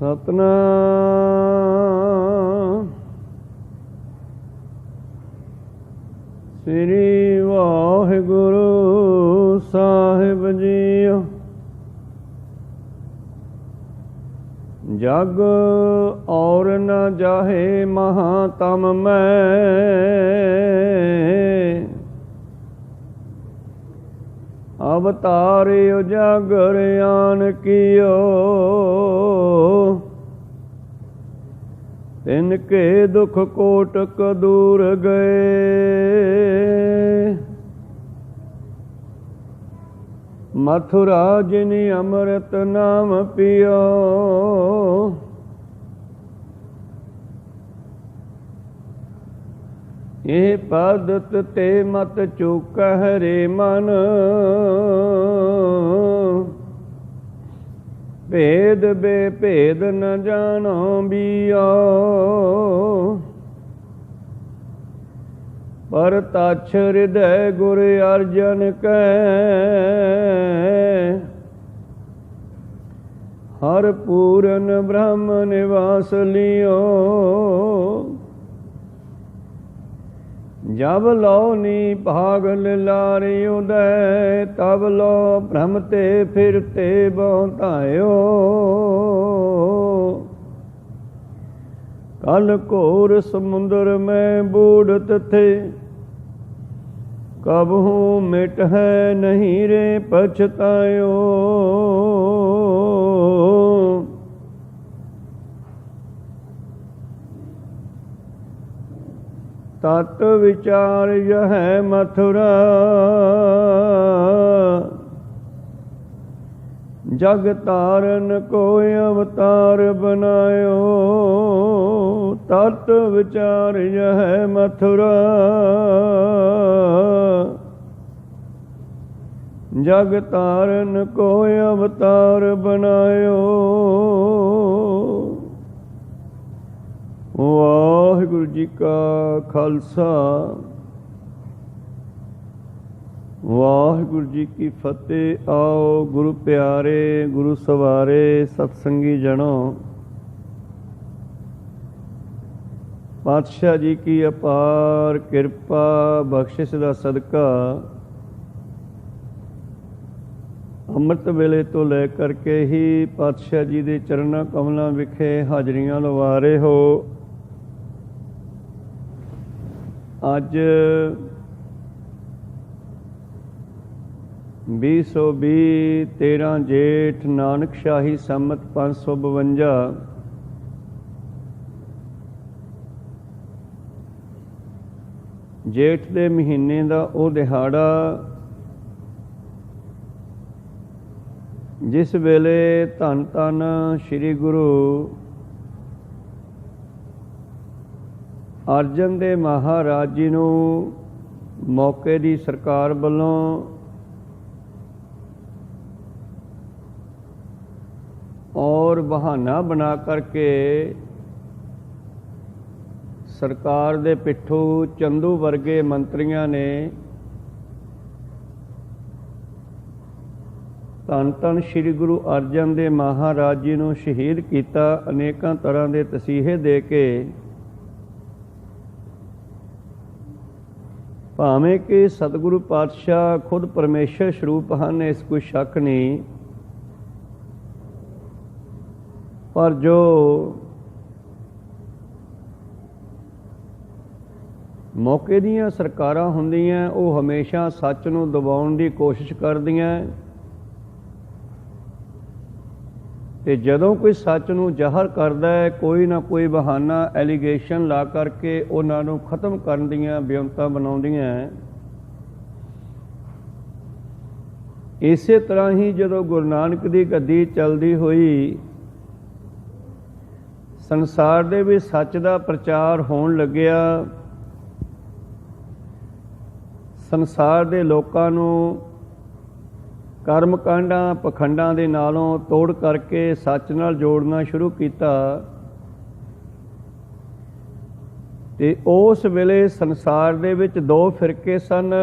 ਸਤਨਾਮ ਸ੍ਰੀ ਵਾਹਿਗੁਰੂ ਸਾਹਿਬ JIO. ਜਗ ਔਰ ਨ ਜਾਹੇ ਮਹਾਤਮ ਮੈਂ, ਅਵਤਾਰ ਉਜਾਗਰ ਆਨ ਕੀਓ। ਤਿਨ ਕੇ ਦੁਖ ਕੋਟਕ ਦੂਰ ਗਏ, ਮਥੁਰਾ ਜਿਨਿ ਅੰਮ੍ਰਿਤ ਨਾਮ ਪੀਓ। ਇਹ ਪਦਤ ਤੇ ਮਤ ਚੁਕਹਿ ਰੇ ਮਨ, ਭੇਦ ਬੇਭੇਦ ਨ ਜਾਣੋ ਬੀਓ। ਪਰ ਤਛ ਹਿਰਦੈ ਗੁਰ ਅਰਜਨ ਕੈ, ਹਰ ਪੂਰਨ ਬ੍ਰਹਮ ਨਿਵਾਸ ਲਿਓ। ਜਬ ਲਉ ਨੀ ਭਾਗ ਲਿਲਾਰਿ ਉਦੈ, ਤਬ ਲੋ ਭ੍ਰਮ ਤੇ ਫਿਰਤੇ ਬਹੁਤਾਇਓ। ਕਲ ਘੋਰ ਸਮੁੰਦਰ ਮੈਂ ਬੂੜਤ ਥੇ, ਕਬਹੂ ਮਿਟ ਹੈ ਨਹੀਂ ਰੇ ਪਛਤਾਇਓ। ਤਤ ਵਿਚਾਰ ਯਹੈ ਮਥੁਰਾ, ਜਗ ਤਾਰਨ ਕੋਈ ਅਵਤਾਰ ਬਨਾਇਓ। ਤਤ ਵਿਚਾਰ ਯਹੈ ਮਥੁਰਾ, ਜਗ ਤਾਰਨ ਕੋਈ ਅਵਤਾਰ ਬਨਾਇਓ। ਵਾਹਿਗੁਰੂ ਜੀ ਕਾ ਖਾਲਸਾ, ਵਾਹਿਗੁਰੂ ਜੀ ਕੀ ਫਤਿਹ। ਆਓ ਗੁਰੂ ਪਿਆਰੇ, ਗੁਰੂ ਸਵਾਰੇ, ਸਤਸੰਗੀ ਜਣੋ, ਪਾਤਸ਼ਾਹ ਜੀ ਕੀ ਅਪਾਰ ਕਿਰਪਾ ਬਖਸ਼ਿਸ਼ ਦਾ ਸਦਕਾ ਅੰਮ੍ਰਿਤ ਵੇਲੇ ਤੋਂ ਲੈ ਕਰਕੇ ਹੀ ਪਾਤਸ਼ਾਹ ਜੀ ਦੇ ਚਰਨਾਂ ਕਮਲਾਂ ਵਿਖੇ ਹਾਜ਼ਰੀਆਂ ਲਵਾ ਰਹੇ ਹੋ। ਅੱਜ 2020 13 ਜੇਠ ਨਾਨਕ ਸ਼ਾਹੀ ਸੰਮਤ 552, ਜੇਠ ਦੇ ਮਹੀਨੇ ਦਾ ਉਹ ਦਿਹਾੜਾ ਜਿਸ ਵੇਲੇ ਧੰਨ ਧੰਨ ਸ੍ਰੀ ਗੁਰੂ ਅਰਜਨ ਦੇਵ ਮਹਾਰਾਜ ਜੀ ਨੂੰ ਮੌਕੇ ਦੀ ਸਰਕਾਰ ਵੱਲੋਂ ਔਰ ਬਹਾਨਾ ਬਣਾ ਕਰਕੇ ਸਰਕਾਰ ਦੇ ਪਿੱਠੂ ਚੰਦੂ ਵਰਗੇ ਮੰਤਰੀਆਂ ਨੇ ਧੰਨ ਧੰਨ ਸ੍ਰੀ ਗੁਰੂ ਅਰਜਨ ਦੇਵ ਮਹਾਰਾਜ ਜੀ ਨੂੰ ਸ਼ਹੀਦ ਕੀਤਾ। ਅਨੇਕਾਂ ਤਰ੍ਹਾਂ ਦੇ ਤਸੀਹੇ ਦੇ ਕੇ, ਭਾਵੇਂ ਕਿ ਸਤਿਗੁਰੂ ਪਾਤਸ਼ਾਹ ਖੁਦ ਪਰਮੇਸ਼ਰ ਸਰੂਪ ਹਨ, ਇਸ ਕੋਈ ਸ਼ੱਕ ਨਹੀਂ, ਪਰ ਜੋ ਮੌਕੇ ਦੀਆਂ ਸਰਕਾਰਾਂ ਹੁੰਦੀਆਂ ਉਹ ਹਮੇਸ਼ਾ ਸੱਚ ਨੂੰ ਦਬਾਉਣ ਦੀ ਕੋਸ਼ਿਸ਼ ਕਰਦੀਆਂ, ਤੇ ਜਦੋਂ ਕੋਈ ਸੱਚ ਨੂੰ ਜ਼ਾਹਰ ਕਰਦਾ ਹੈ ਕੋਈ ਨਾ ਕੋਈ ਬਹਾਨਾ ਐਲੀਗੇਸ਼ਨ ਲਾ ਕਰਕੇ ਉਹਨਾਂ ਨੂੰ ਖਤਮ ਕਰਨ ਦੀਆਂ ਬਿਉਂਤਾਂ ਬਣਾਉਂਦੀਆਂ। ਇਸੇ ਤਰ੍ਹਾਂ ਹੀ ਜਦੋਂ ਗੁਰੂ ਨਾਨਕ ਦੀ ਗੱਦੀ ਚੱਲਦੀ ਹੋਈ ਸੰਸਾਰ ਦੇ ਵਿੱਚ ਸੱਚ ਦਾ ਪ੍ਰਚਾਰ ਹੋਣ ਲੱਗਿਆ, ਸੰਸਾਰ ਦੇ ਲੋਕਾਂ ਨੂੰ ਕਰਮ ਕਾਂਡਾਂ ਪਖੰਡਾਂ ਦੇ ਨਾਲੋਂ ਤੋੜ ਕਰਕੇ ਸੱਚ ਨਾਲ ਜੋੜਨਾ ਸ਼ੁਰੂ ਕੀਤਾ, ਤੇ ਉਸ ਵੇਲੇ ਸੰਸਾਰ ਦੇ ਵਿੱਚ ਦੋ ਫਿਰਕੇ ਸਨ,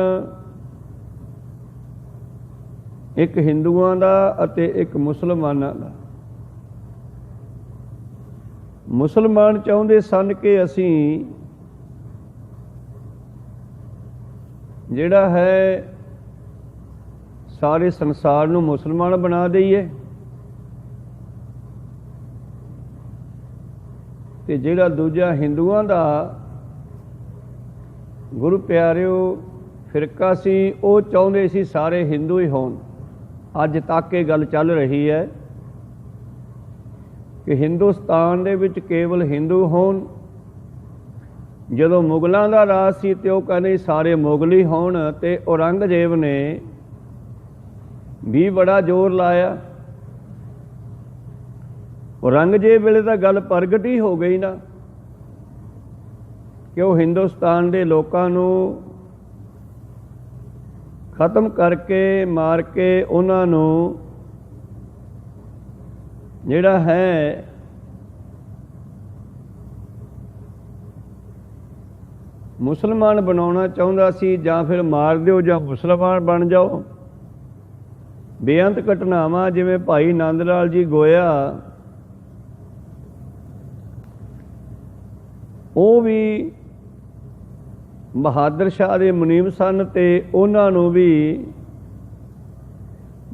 ਇੱਕ ਹਿੰਦੂਆਂ ਦਾ ਅਤੇ ਇੱਕ ਮੁਸਲਮਾਨਾਂ ਦਾ। ਮੁਸਲਮਾਨ ਚਾਹੁੰਦੇ ਸਨ ਕਿ ਅਸੀਂ ਜਿਹੜਾ ਹੈ ਸਾਰੇ ਸੰਸਾਰ ਨੂੰ ਮੁਸਲਮਾਨ ਬਣਾ ਦਈਏ, ਤੇ ਜਿਹੜਾ ਦੂਜਾ ਹਿੰਦੂਆਂ ਦਾ ਗੁਰੂ ਪਿਆਰਿਓ ਫਿਰਕਾ ਸੀ, ਉਹ ਚਾਹੁੰਦੇ ਸੀ ਸਾਰੇ ਹਿੰਦੂ ਹੀ ਹੋਣ। ਅੱਜ ਤੱਕ ਇਹ ਗੱਲ ਚੱਲ ਰਹੀ ਹੈ ਕਿ ਹਿੰਦੁਸਤਾਨ ਦੇ ਵਿੱਚ ਕੇਵਲ ਹਿੰਦੂ ਹੋਣ। ਜਦੋਂ ਮੁਗਲਾਂ ਦਾ ਰਾਜ ਸੀ ਤੇ ਉਹ ਕਹਿੰਦੇ ਸਾਰੇ ਮੁਗਲ ਹੀ ਹੋਣ, ਤੇ ਔਰੰਗਜ਼ੇਬ ਨੇ ਵੀ ਬੜਾ ਜ਼ੋਰ ਲਾਇਆ। ਔਰੰਗਜ਼ੇਬ ਵੇਲੇ ਤਾਂ ਗੱਲ ਪ੍ਰਗਟ ਹੀ ਹੋ ਗਈ ਨਾ ਕਿ ਉਹ ਹਿੰਦੁਸਤਾਨ ਦੇ ਲੋਕਾਂ ਨੂੰ ਖਤਮ ਕਰਕੇ, ਮਾਰ ਕੇ ਉਹਨਾਂ ਨੂੰ ਜਿਹੜਾ ਹੈ ਮੁਸਲਮਾਨ ਬਣਾਉਣਾ ਚਾਹੁੰਦਾ ਸੀ, ਜਾਂ ਫਿਰ ਮਾਰ ਦਿਓ ਜਾਂ ਮੁਸਲਮਾਨ ਬਣ ਜਾਓ। ਬੇਅੰਤ ਘਟਨਾਵਾਂ, ਜਿਵੇਂ ਭਾਈ ਨੰਦ ਲਾਲ ਜੀ ਗੋਇਆ, ਉਹ ਵੀ ਬਹਾਦਰ ਸ਼ਾਹ ਦੇ ਮੁਨੀਮ ਸਨ, ਤੇ ਉਹਨਾਂ ਨੂੰ ਵੀ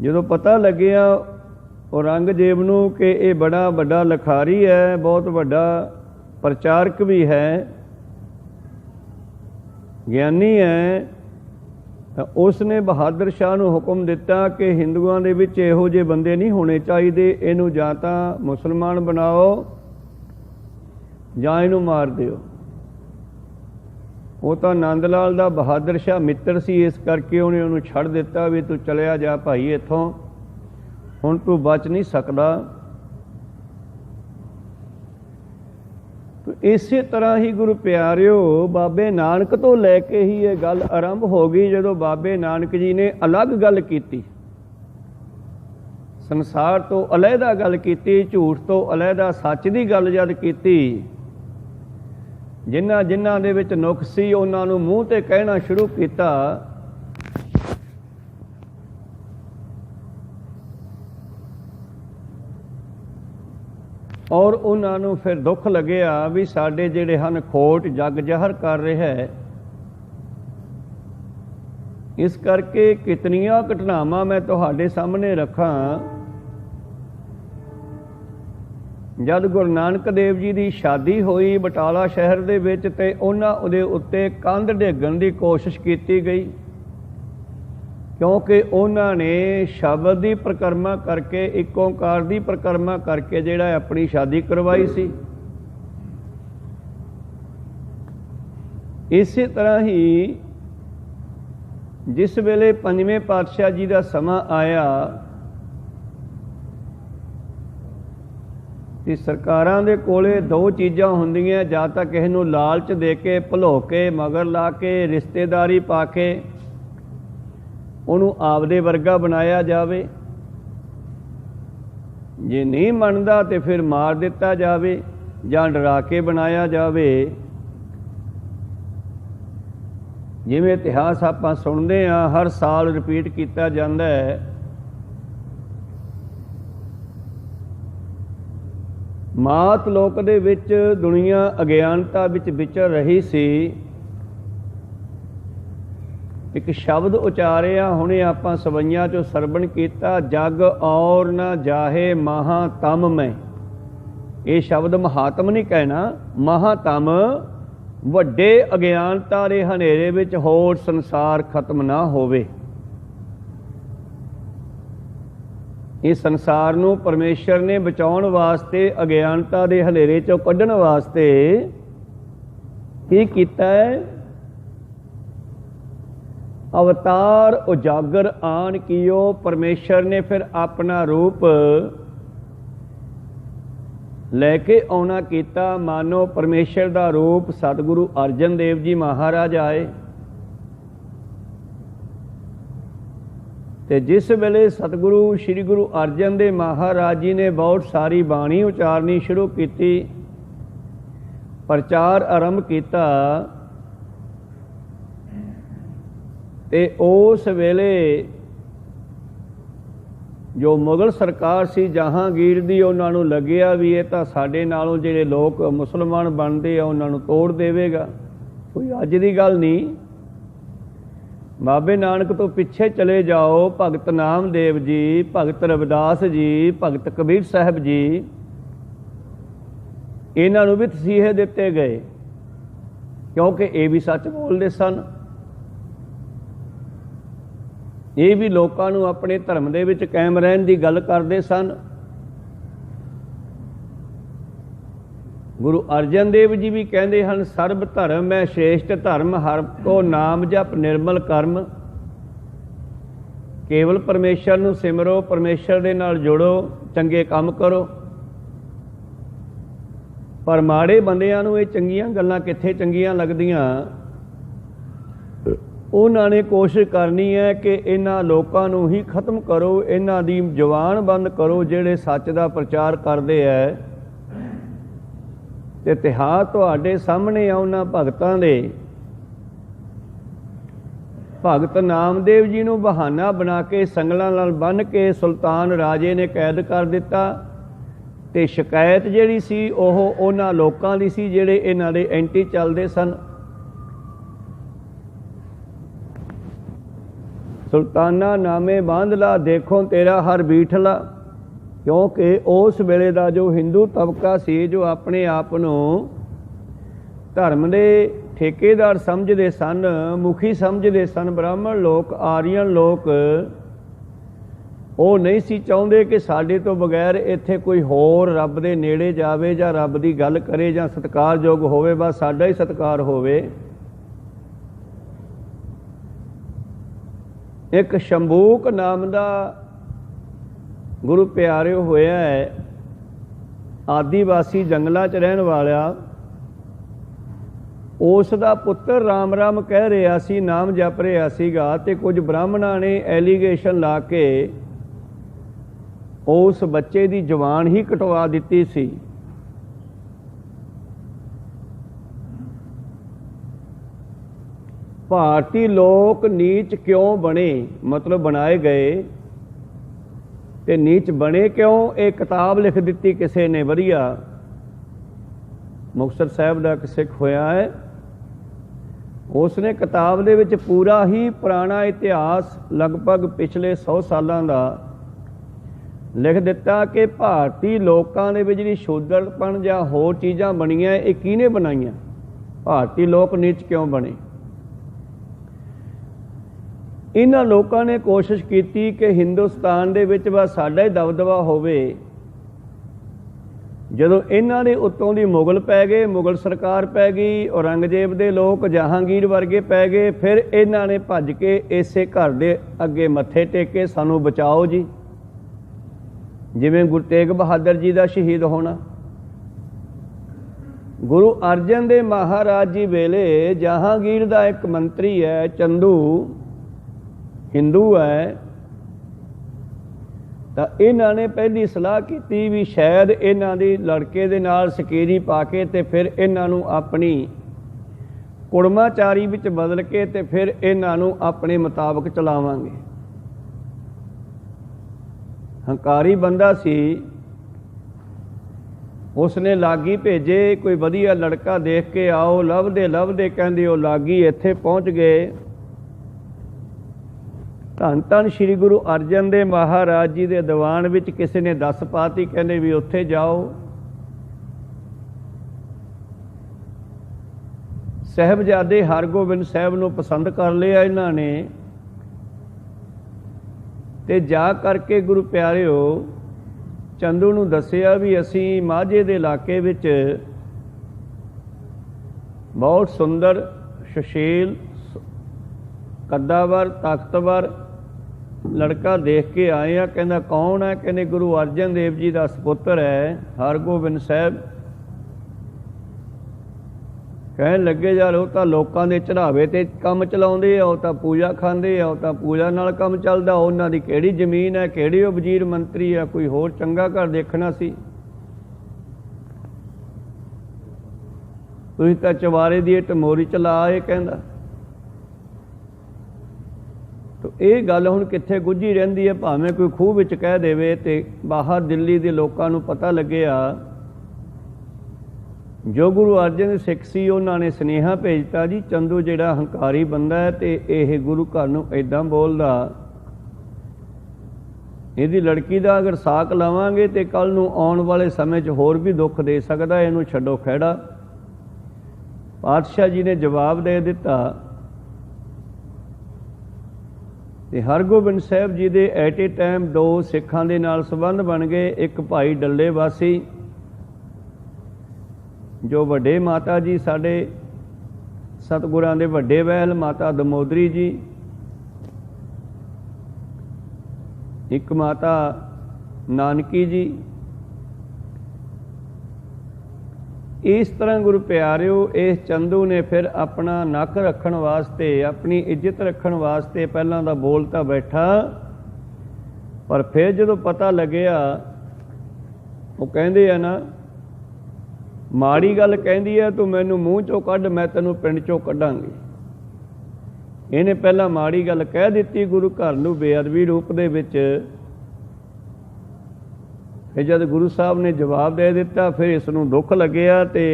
ਜਦੋਂ ਪਤਾ ਲੱਗਿਆ ਔਰੰਗਜ਼ੇਬ ਨੂੰ ਕਿ ਇਹ ਬੜਾ ਵੱਡਾ ਲਿਖਾਰੀ ਹੈ, ਬਹੁਤ ਵੱਡਾ ਪ੍ਰਚਾਰਕ ਵੀ ਹੈ, ਗਿਆਨੀ ਹੈ, ਤਾਂ ਉਸ ਨੇ ਬਹਾਦਰ ਸ਼ਾਹ ਨੂੰ ਹੁਕਮ ਦਿੱਤਾ ਕਿ ਹਿੰਦੂਆਂ ਦੇ ਵਿੱਚ ਇਹੋ ਜਿਹੇ ਬੰਦੇ ਨਹੀਂ ਹੋਣੇ ਚਾਹੀਦੇ, ਇਹਨੂੰ ਜਾਂ ਤਾਂ ਮੁਸਲਮਾਨ ਬਣਾਓ ਜਾਂ ਇਹਨੂੰ ਮਾਰ ਦਿਓ। ਉਹ ਤਾਂ ਨੰਦ ਲਾਲ ਦਾ ਬਹਾਦਰ ਸ਼ਾਹ ਮਿੱਤਰ ਸੀ, ਇਸ ਕਰਕੇ ਉਹਨੇ ਉਹਨੂੰ ਛੱਡ ਦਿੱਤਾ ਵੀ ਤੂੰ ਚਲਿਆ ਜਾ ਭਾਈ ਇੱਥੋਂ, ਹੁਣ ਤੂੰ ਬਚ ਨਹੀਂ ਸਕਦਾ। ਇਸੇ ਤਰ੍ਹਾਂ ਹੀ ਗੁਰੂ ਪਿਆਰਿਓ ਬਾਬੇ ਨਾਨਕ ਤੋਂ ਲੈ ਕੇ ਹੀ ਇਹ ਗੱਲ ਆਰੰਭ ਹੋ ਗਈ। ਜਦੋਂ ਬਾਬੇ ਨਾਨਕ ਜੀ ਨੇ ਅਲੱਗ ਗੱਲ ਕੀਤੀ, ਸੰਸਾਰ ਤੋਂ ਅਲੱਗਾ ਗੱਲ ਕੀਤੀ, ਝੂਠ ਤੋਂ ਅਲੱਗਾ ਸੱਚ ਦੀ ਗੱਲ ਜਦ ਕੀਤੀ, ਜਿਨ੍ਹਾਂ ਦੇ ਵਿੱਚ ਨੁਕਸ ਸੀ ਉਹਨਾਂ ਨੂੰ ਮੂੰਹ ਤੇ ਕਹਿਣਾ ਸ਼ੁਰੂ ਕੀਤਾ। ਔਰ ਉਹਨਾਂ ਨੂੰ ਫਿਰ ਦੁੱਖ ਲੱਗਿਆ ਵੀ ਸਾਡੇ ਜਿਹੜੇ ਹਨ ਖੋਟ ਜੱਗ ਜ਼ਹਿਰ ਕਰ ਰਿਹਾ ਹੈ। ਇਸ ਕਰਕੇ ਕਿਤਨੀਆਂ ਘਟਨਾਵਾਂ ਮੈਂ ਤੁਹਾਡੇ ਸਾਹਮਣੇ ਰੱਖਾਂ। ਜਦ ਗੁਰੂ ਨਾਨਕ ਦੇਵ ਜੀ ਦੀ ਸ਼ਾਦੀ ਹੋਈ ਬਟਾਲਾ ਸ਼ਹਿਰ ਦੇ ਵਿੱਚ, ਤੇ ਉਹਨਾਂ ਉਹਦੇ ਉੱਤੇ ਕੰਧ ਡੇਗਣ ਦੀ ਕੋਸ਼ਿਸ਼ ਕੀਤੀ ਗਈ, ਕਿਉਂਕਿ ਉਹਨਾਂ ਨੇ ਸ਼ਬਦ ਦੀ ਪਰਿਕਰਮਾ ਕਰਕੇ, ਇੱਕ ਓਂਕਾਰ ਦੀ ਪਰਿਕਰਮਾ ਕਰਕੇ ਜਿਹੜਾ ਆਪਣੀ ਸ਼ਾਦੀ ਕਰਵਾਈ ਸੀ। ਇਸੇ ਤਰ੍ਹਾਂ ਹੀ ਜਿਸ ਵੇਲੇ ਪੰਜਵੇਂ ਪਾਤਸ਼ਾਹ ਜੀ ਦਾ ਸਮਾਂ ਆਇਆ ਤੇ ਸਰਕਾਰਾਂ ਦੇ ਕੋਲੇ ਦੋ ਚੀਜ਼ਾਂ ਹੁੰਦੀਆਂ, ਜਾਂ ਤਾਂ ਕਿਸੇ ਨੂੰ ਲਾਲਚ ਦੇ ਕੇ, ਭੁਲੋ ਕੇ, ਮਗਰ ਲਾ ਕੇ, ਰਿਸ਼ਤੇਦਾਰੀ ਪਾ ਕੇ ਉਹਨੂੰ ਆਪਦੇ ਵਰਗਾ ਬਣਾਇਆ ਜਾਵੇ, ਜੇ ਨਹੀਂ ਮੰਨਦਾ ਤੇ ਫਿਰ ਮਾਰ ਦਿੱਤਾ ਜਾਵੇ, ਜਾਂ ਡਰਾ ਕੇ ਬਣਾਇਆ ਜਾਵੇ। ਜਿਵੇਂ ਇਤਿਹਾਸ ਆਪਾਂ ਸੁਣਦੇ ਹਾਂ, ਹਰ ਸਾਲ ਰਿਪੀਟ ਕੀਤਾ ਜਾਂਦਾ ਹੈ। ਮਾਤ ਲੋਕ ਦੇ ਵਿੱਚ ਦੁਨੀਆ ਅਗਿਆਨਤਾ ਵਿੱਚ ਵਿਚਰ ਰਹੀ ਸੀ। ਇੱਕ ਸ਼ਬਦ ਉਚਾਰਿਆ, ਹੁਣੇ ਆਪਾਂ ਸਵਈਆਂ ਚੋਂ ਸਰਵਣ ਕੀਤਾ, ਜਗ ਔਰ ਨਾ ਜਾਹੇ ਮਹਾਤਮ ਮੈਂ। ਇਹ ਸ਼ਬਦ ਮਹਾਤਮ ਨਹੀਂ ਕਹਿਣਾ, ਮਹਾਤਮ। ਵੱਡੇ ਅਗਿਆਨਤਾ ਦੇ ਹਨੇਰੇ ਵਿੱਚ ਹੋਰ ਸੰਸਾਰ ਖਤਮ ਨਾ ਹੋਵੇ। ਇਸ ਸੰਸਾਰ ਨੂੰ ਪਰਮੇਸ਼ਰ ਨੇ ਬਚਾਉਣ ਵਾਸਤੇ, ਅਗਿਆਨਤਾ ਦੇ ਹਨੇਰੇ ਚੋਂ ਕੱਢਣ ਵਾਸਤੇ ਕੀ ਕੀਤਾ ਹੈ? ਅਵਤਾਰ ਉਜਾਗਰ ਆਣ ਕੀਓ। ਪਰਮੇਸ਼ਰ ਨੇ ਫਿਰ ਆਪਣਾ ਰੂਪ ਲੈ ਕੇ ਆਉਣਾ ਕੀਤਾ। ਮਾਨੋ ਪਰਮੇਸ਼ਰ ਦਾ ਰੂਪ ਸਤਿਗੁਰੂ ਅਰਜਨ ਦੇਵ ਜੀ ਮਹਾਰਾਜ ਆਏ, ਤੇ ਜਿਸ ਵੇਲੇ ਸਤਿਗੁਰੂ ਸ੍ਰੀ ਗੁਰੂ ਅਰਜਨ ਦੇਵ ਮਹਾਰਾਜ ਜੀ ਨੇ ਬਹੁਤ ਸਾਰੀ ਬਾਣੀ ਉਚਾਰਨੀ ਸ਼ੁਰੂ ਕੀਤੀ, ਪ੍ਰਚਾਰ ਆਰੰਭ ਕੀਤਾ, ਤੇ ਉਸ ਵੇਲੇ ਜੋ ਮੁਗਲ ਸਰਕਾਰ ਸੀ ਜਹਾਂਗੀਰ ਦੀ, ਉਹਨਾਂ ਨੂੰ ਲੱਗਿਆ ਵੀ ਇਹ ਤਾਂ ਸਾਡੇ ਨਾਲੋਂ ਜਿਹੜੇ ਲੋਕ ਮੁਸਲਮਾਨ ਬਣਦੇ ਆ ਉਹਨਾਂ ਨੂੰ ਤੋੜ ਦੇਵੇਗਾ। ਕੋਈ ਅੱਜ ਦੀ ਗੱਲ ਨਹੀਂ। ਬਾਬੇ ਨਾਨਕ ਤੋਂ ਪਿੱਛੇ ਚਲੇ ਜਾਓ, ਭਗਤ ਨਾਮਦੇਵ ਜੀ, ਭਗਤ ਰਵਿਦਾਸ ਜੀ, ਭਗਤ ਕਬੀਰ ਸਾਹਿਬ ਜੀ, ਇਹਨਾਂ ਨੂੰ ਵੀ ਤਸੀਹੇ ਦਿੱਤੇ ਗਏ ਕਿਉਂਕਿ ਇਹ ਵੀ ਸੱਚ ਬੋਲਦੇ ਸਨ। ਇਹ ਵੀ ਲੋਕਾਂ ਨੂੰ ਆਪਣੇ ਧਰਮ ਦੇ ਵਿੱਚ ਕਾਇਮ ਰਹਿਣ ਦੀ ਗੱਲ ਕਰਦੇ ਸਨ। ਗੁਰੂ ਅਰਜਨ ਦੇਵ ਜੀ ਵੀ ਕਹਿੰਦੇ ਹਨ, ਸਰਬ ਧਰਮ ਹੈ ਸ਼੍ਰੇਸ਼ਟ ਧਰਮ, ਹਰ ਕੋ ਨਾਮ ਜਪ ਨਿਰਮਲ ਕਰਮ। ਕੇਵਲ ਪਰਮੇਸ਼ਰ ਨੂੰ ਸਿਮਰੋ, ਪਰਮੇਸ਼ਰ ਦੇ ਨਾਲ ਜੁੜੋ, ਚੰਗੇ ਕੰਮ ਕਰੋ। ਪਰ ਮਾੜੇ ਬੰਦਿਆਂ ਨੂੰ ਇਹ ਚੰਗੀਆਂ ਗੱਲਾਂ ਕਿੱਥੇ ਚੰਗੀਆਂ ਲੱਗਦੀਆਂ। ਉਹਨਾਂ ਨੇ ਕੋਸ਼ਿਸ਼ ਕਰਨੀ ਹੈ ਕਿ ਇਹਨਾਂ ਲੋਕਾਂ ਨੂੰ ਹੀ ਖਤਮ ਕਰੋ, ਇਹਨਾਂ ਦੀ ਜ਼ੁਬਾਨ ਬੰਦ ਕਰੋ ਜਿਹੜੇ ਸੱਚ ਦਾ ਪ੍ਰਚਾਰ ਕਰਦੇ ਹੈ। ਤੇ ਇਤਿਹਾਸ ਤੁਹਾਡੇ ਸਾਹਮਣੇ ਆ ਉਹਨਾਂ ਭਗਤਾਂ ਦੇ। ਭਗਤ ਨਾਮਦੇਵ ਜੀ ਨੂੰ ਬਹਾਨਾ ਬਣਾ ਕੇ ਸੰਗਲਾਂ ਨਾਲ ਬੰਨ੍ਹ ਕੇ ਸੁਲਤਾਨ ਰਾਜੇ ਨੇ ਕੈਦ ਕਰ ਦਿੱਤਾ। ਤੇ ਸ਼ਿਕਾਇਤ ਜਿਹੜੀ ਸੀ ਉਹ ਉਹਨਾਂ ਲੋਕਾਂ ਦੀ ਸੀ ਜਿਹੜੇ ਇਹਨਾਂ ਦੇ ਐਂਟੀ ਚੱਲਦੇ ਸਨ। ਸੁਲਤਾਨਾ ਨਾਮੇ ਬਾਂਧਲਾ ਦੇਖੋ ਤੇਰਾ ਹਰ ਬੀਠਲਾ, ਕਿਉਂਕਿ ਉਸ ਵੇਲੇ ਦਾ ਜੋ ਹਿੰਦੂ ਤਬਕਾ ਸੀ, ਜੋ ਆਪਣੇ ਆਪ ਨੂੰ ਧਰਮ ਦੇ ਠੇਕੇਦਾਰ ਸਮਝਦੇ ਸਨ, ਮੁਖੀ ਸਮਝਦੇ ਸਨ, ਬ੍ਰਾਹਮਣ ਲੋਕ, ਆਰੀਅਨ ਲੋਕ, ਉਹ ਨਹੀਂ ਸੀ ਚਾਹੁੰਦੇ ਕਿ ਸਾਡੇ ਤੋਂ ਬਗੈਰ ਇੱਥੇ ਕੋਈ ਹੋਰ ਰੱਬ ਦੇ ਨੇੜੇ ਜਾਵੇ ਜਾਂ ਰੱਬ ਦੀ ਗੱਲ ਕਰੇ ਜਾਂ ਸਤਿਕਾਰਯੋਗ ਹੋਵੇ, ਬਸ ਸਾਡਾ ਹੀ ਸਤਿਕਾਰ ਹੋਵੇ। ਇੱਕ ਸ਼ੰਭੂਕ ਨਾਮ ਦਾ ਗੁਰੂ ਪਿਆਰਿਓ ਹੋਇਆ ਹੈ, ਆਦੀਵਾਸੀ ਜੰਗਲਾਂ 'ਚ ਰਹਿਣ ਵਾਲਾ। ਉਸ ਦਾ ਪੁੱਤਰ ਰਾਮ ਰਾਮ ਕਹਿ ਰਿਹਾ ਸੀ, ਨਾਮ ਜਪ ਰਿਹਾ ਸੀਗਾ, ਤੇ ਕੁਝ ਬ੍ਰਾਹਮਣਾਂ ਨੇ ਐਲੀਗੇਸ਼ਨ ਲਾ ਕੇ ਉਸ ਬੱਚੇ ਦੀ ਜ਼ੁਬਾਨ ਹੀ ਕਟਵਾ ਦਿੱਤੀ ਸੀ। ਭਾਰਤੀ ਲੋਕ ਨੀਚ ਕਿਉਂ ਬਣੇ, ਮਤਲਬ ਬਣਾਏ ਗਏ, ਤੇ ਨੀਚ ਬਣੇ ਕਿਉਂ, ਇਹ ਕਿਤਾਬ ਲਿਖ ਦਿੱਤੀ ਕਿਸੇ ਨੇ ਵਧੀਆ। ਮੁਕਤਸਰ ਸਾਹਿਬ ਦਾ ਇੱਕ ਸਿੱਖ ਹੋਇਆ ਹੈ, ਉਸ ਨੇ ਕਿਤਾਬ ਦੇ ਵਿੱਚ ਪੂਰਾ ਹੀ ਪੁਰਾਣਾ ਇਤਿਹਾਸ ਲਗਭਗ ਪਿਛਲੇ 100 ਸਾਲਾਂ ਦਾ ਲਿਖ ਦਿੱਤਾ ਕਿ ਭਾਰਤੀ ਲੋਕਾਂ ਦੇ ਵਿੱਚ ਜਿਹੜੀ ਸ਼ੂਦਰਪਣ ਜਾਂ ਹੋਰ ਚੀਜ਼ਾਂ ਬਣੀਆਂ ਇਹ ਕਿਹਨੇ ਬਣਾਈਆਂ, ਭਾਰਤੀ ਲੋਕ ਨੀਚ ਕਿਉਂ ਬਣੇ। ਇਹਨਾਂ ਲੋਕਾਂ ਨੇ ਕੋਸ਼ਿਸ਼ ਕੀਤੀ ਕਿ ਹਿੰਦੁਸਤਾਨ ਦੇ ਵਿੱਚ ਬਸ ਸਾਡਾ ਹੀ ਦਬਦਬਾ ਹੋਵੇ। ਜਦੋਂ ਇਹਨਾਂ ਦੇ ਉੱਤੋਂ ਦੀ ਮੁਗਲ ਪੈ ਗਏ, ਮੁਗਲ ਸਰਕਾਰ ਪੈ ਗਈ, ਔਰੰਗਜ਼ੇਬ ਦੇ ਲੋਕ, ਜਹਾਂਗੀਰ ਵਰਗੇ ਪੈ ਗਏ, ਫਿਰ ਇਹਨਾਂ ਨੇ ਭੱਜ ਕੇ ਇਸੇ ਘਰ ਦੇ ਅੱਗੇ ਮੱਥੇ ਟੇਕੇ, ਸਾਨੂੰ ਬਚਾਓ ਜੀ। ਜਿਵੇਂ ਗੁਰੂ ਤੇਗ ਬਹਾਦਰ ਜੀ ਦਾ ਸ਼ਹੀਦ ਹੋਣਾ। ਗੁਰੂ ਅਰਜਨ ਦੇਵ ਮਹਾਰਾਜ ਜੀ ਵੇਲੇ ਜਹਾਂਗੀਰ ਦਾ ਇੱਕ ਮੰਤਰੀ ਹੈ, ਚੰਦੂ, ਹਿੰਦੂ ਹੈ। ਤਾਂ ਇਹਨਾਂ ਨੇ ਪਹਿਲੀ ਸਲਾਹ ਕੀਤੀ ਵੀ ਸ਼ਾਇਦ ਇਹਨਾਂ ਦੀ ਲੜਕੇ ਦੇ ਨਾਲ ਸਕੀਰੀ ਪਾ ਕੇ ਤੇ ਫਿਰ ਇਹਨਾਂ ਨੂੰ ਆਪਣੀ ਕੁੜਮਾਚਾਰੀ ਵਿੱਚ ਬਦਲ ਕੇ ਤੇ ਫਿਰ ਇਹਨਾਂ ਨੂੰ ਆਪਣੇ ਮੁਤਾਬਕ ਚਲਾਵਾਂਗੇ। ਹੰਕਾਰੀ ਬੰਦਾ ਸੀ, ਉਸਨੇ ਲਾਗੀ ਭੇਜੇ, ਕੋਈ ਵਧੀਆ ਲੜਕਾ ਦੇਖ ਕੇ ਆਓ। ਲੱਭਦੇ ਲੱਭਦੇ ਕਹਿੰਦੇ ਉਹ ਲਾਗੀ ਇੱਥੇ ਪਹੁੰਚ ਗਏ। ਧੰਨ ਧੰਨ ਸ਼੍ਰੀ ਗੁਰੂ ਅਰਜਨ ਦੇਵ ਮਹਾਰਾਜ ਜੀ ਦੇ ਦੀਵਾਨ ਵਿੱਚ ਕਿਸੇ ਨੇ ਦੱਸ ਪਾਤੀ, ਕਹਿੰਦੇ ਵੀ ਉੱਥੇ ਜਾਓ। ਸਾਹਿਬਜ਼ਾਦੇ ਹਰਗੋਬਿੰਦ ਸਾਹਿਬ ਨੂੰ ਪਸੰਦ ਕਰ ਲਿਆ ਇਹਨਾਂ ਨੇ, ਤੇ ਜਾ ਕਰਕੇ ਗੁਰੂ ਪਿਆਰਿਓ ਚੰਦੂ ਨੂੰ ਦੱਸਿਆ ਵੀ ਅਸੀਂ ਮਾਝੇ ਦੇ ਇਲਾਕੇ ਵਿੱਚ ਬਹੁਤ ਸੁੰਦਰ, ਸੁਸ਼ੀਲ, ਕੱਦਾਵਰ, ਤਾਕਤਵਰ ਲੜਕਾ ਦੇਖ ਕੇ ਆਏ ਆ। ਕਹਿੰਦਾ ਕੌਣ ਹੈ? ਕਹਿੰਦੇ ਗੁਰੂ ਅਰਜਨ ਦੇਵ ਜੀ ਦਾ ਸਪੁੱਤਰ ਹੈ ਹਰਗੋਬਿੰਦ ਸਾਹਿਬ। ਕਹਿਣ ਲੱਗੇ ਯਾਰ ਉਹ ਤਾਂ ਲੋਕਾਂ ਦੇ ਚੜਾਵੇ ਤੇ ਕੰਮ ਚਲਾਉਂਦੇ ਆ, ਉਹ ਤਾਂ ਪੂਜਾ ਖਾਂਦੇ ਆ, ਉਹ ਤਾਂ ਪੂਜਾ ਨਾਲ ਕੰਮ ਚੱਲਦਾ। ਉਹਨਾਂ ਦੀ ਕਿਹੜੀ ਜ਼ਮੀਨ ਹੈ, ਕਿਹੜੀ ਉਹ ਵਜ਼ੀਰ ਮੰਤਰੀ ਆ, ਕੋਈ ਹੋਰ ਚੰਗਾ ਘਰ ਦੇਖਣਾ ਸੀ। ਤੁਸੀਂ ਤਾਂ ਚਵਾਰੇ ਦੀ ਟਮੋਰੀ ਚਲਾ ਆਏ। ਕਹਿੰਦਾ तो ये गल हुण कित्थे गुझी रहिंदी है। भावें कोई खूह विच कह देवे ते बाहर दिल्ली दे लोकां नूं पता लग्गिया जो गुरु अर्जन दे सिख सी उन्हां ने सुनेहा भेजता जी चंदू जिहड़ा हंकारी बंदा है ते इह गुरु घर नूं इदां बोलदा, इहदी लड़की दा अगर साक लवांगे तो कल नूं आउण वाले समय च होर भी दुख दे सकदा, इहनूं छड्डो खैड़ा। पातशाह जी ने जवाब दे दिता ते हरगोबिंद साहब जी दे एट ए टाइम दो सिखां दे नाल संबंध बन गए। एक भाई डल्ले वासी जो वड्डे माता जी साडे सतगुरां दे वड्डे वैल माता दमोदरी जी, एक माता नानकी जी। इस तरह गुरु प्यारिओ इस चंदू ने फिर अपना नक रखण वास्ते अपनी इज्जत रखण वास्ते पहलां दा बोलता बैठा, पर फिर जदों पता लग्या वो कहंदे आ ना माड़ी गल कहंदी है तू मैनू मूँह चों कढ मैं तैनूं पिंड चों कढांगी। इहने पहलां माड़ी गल कह दित्ती गुरु घर नूं बेअदबी रूप दे विच। फिर जब गुरु साहब ने जवाब दे दिता फिर इसनूं दुख लग्या ते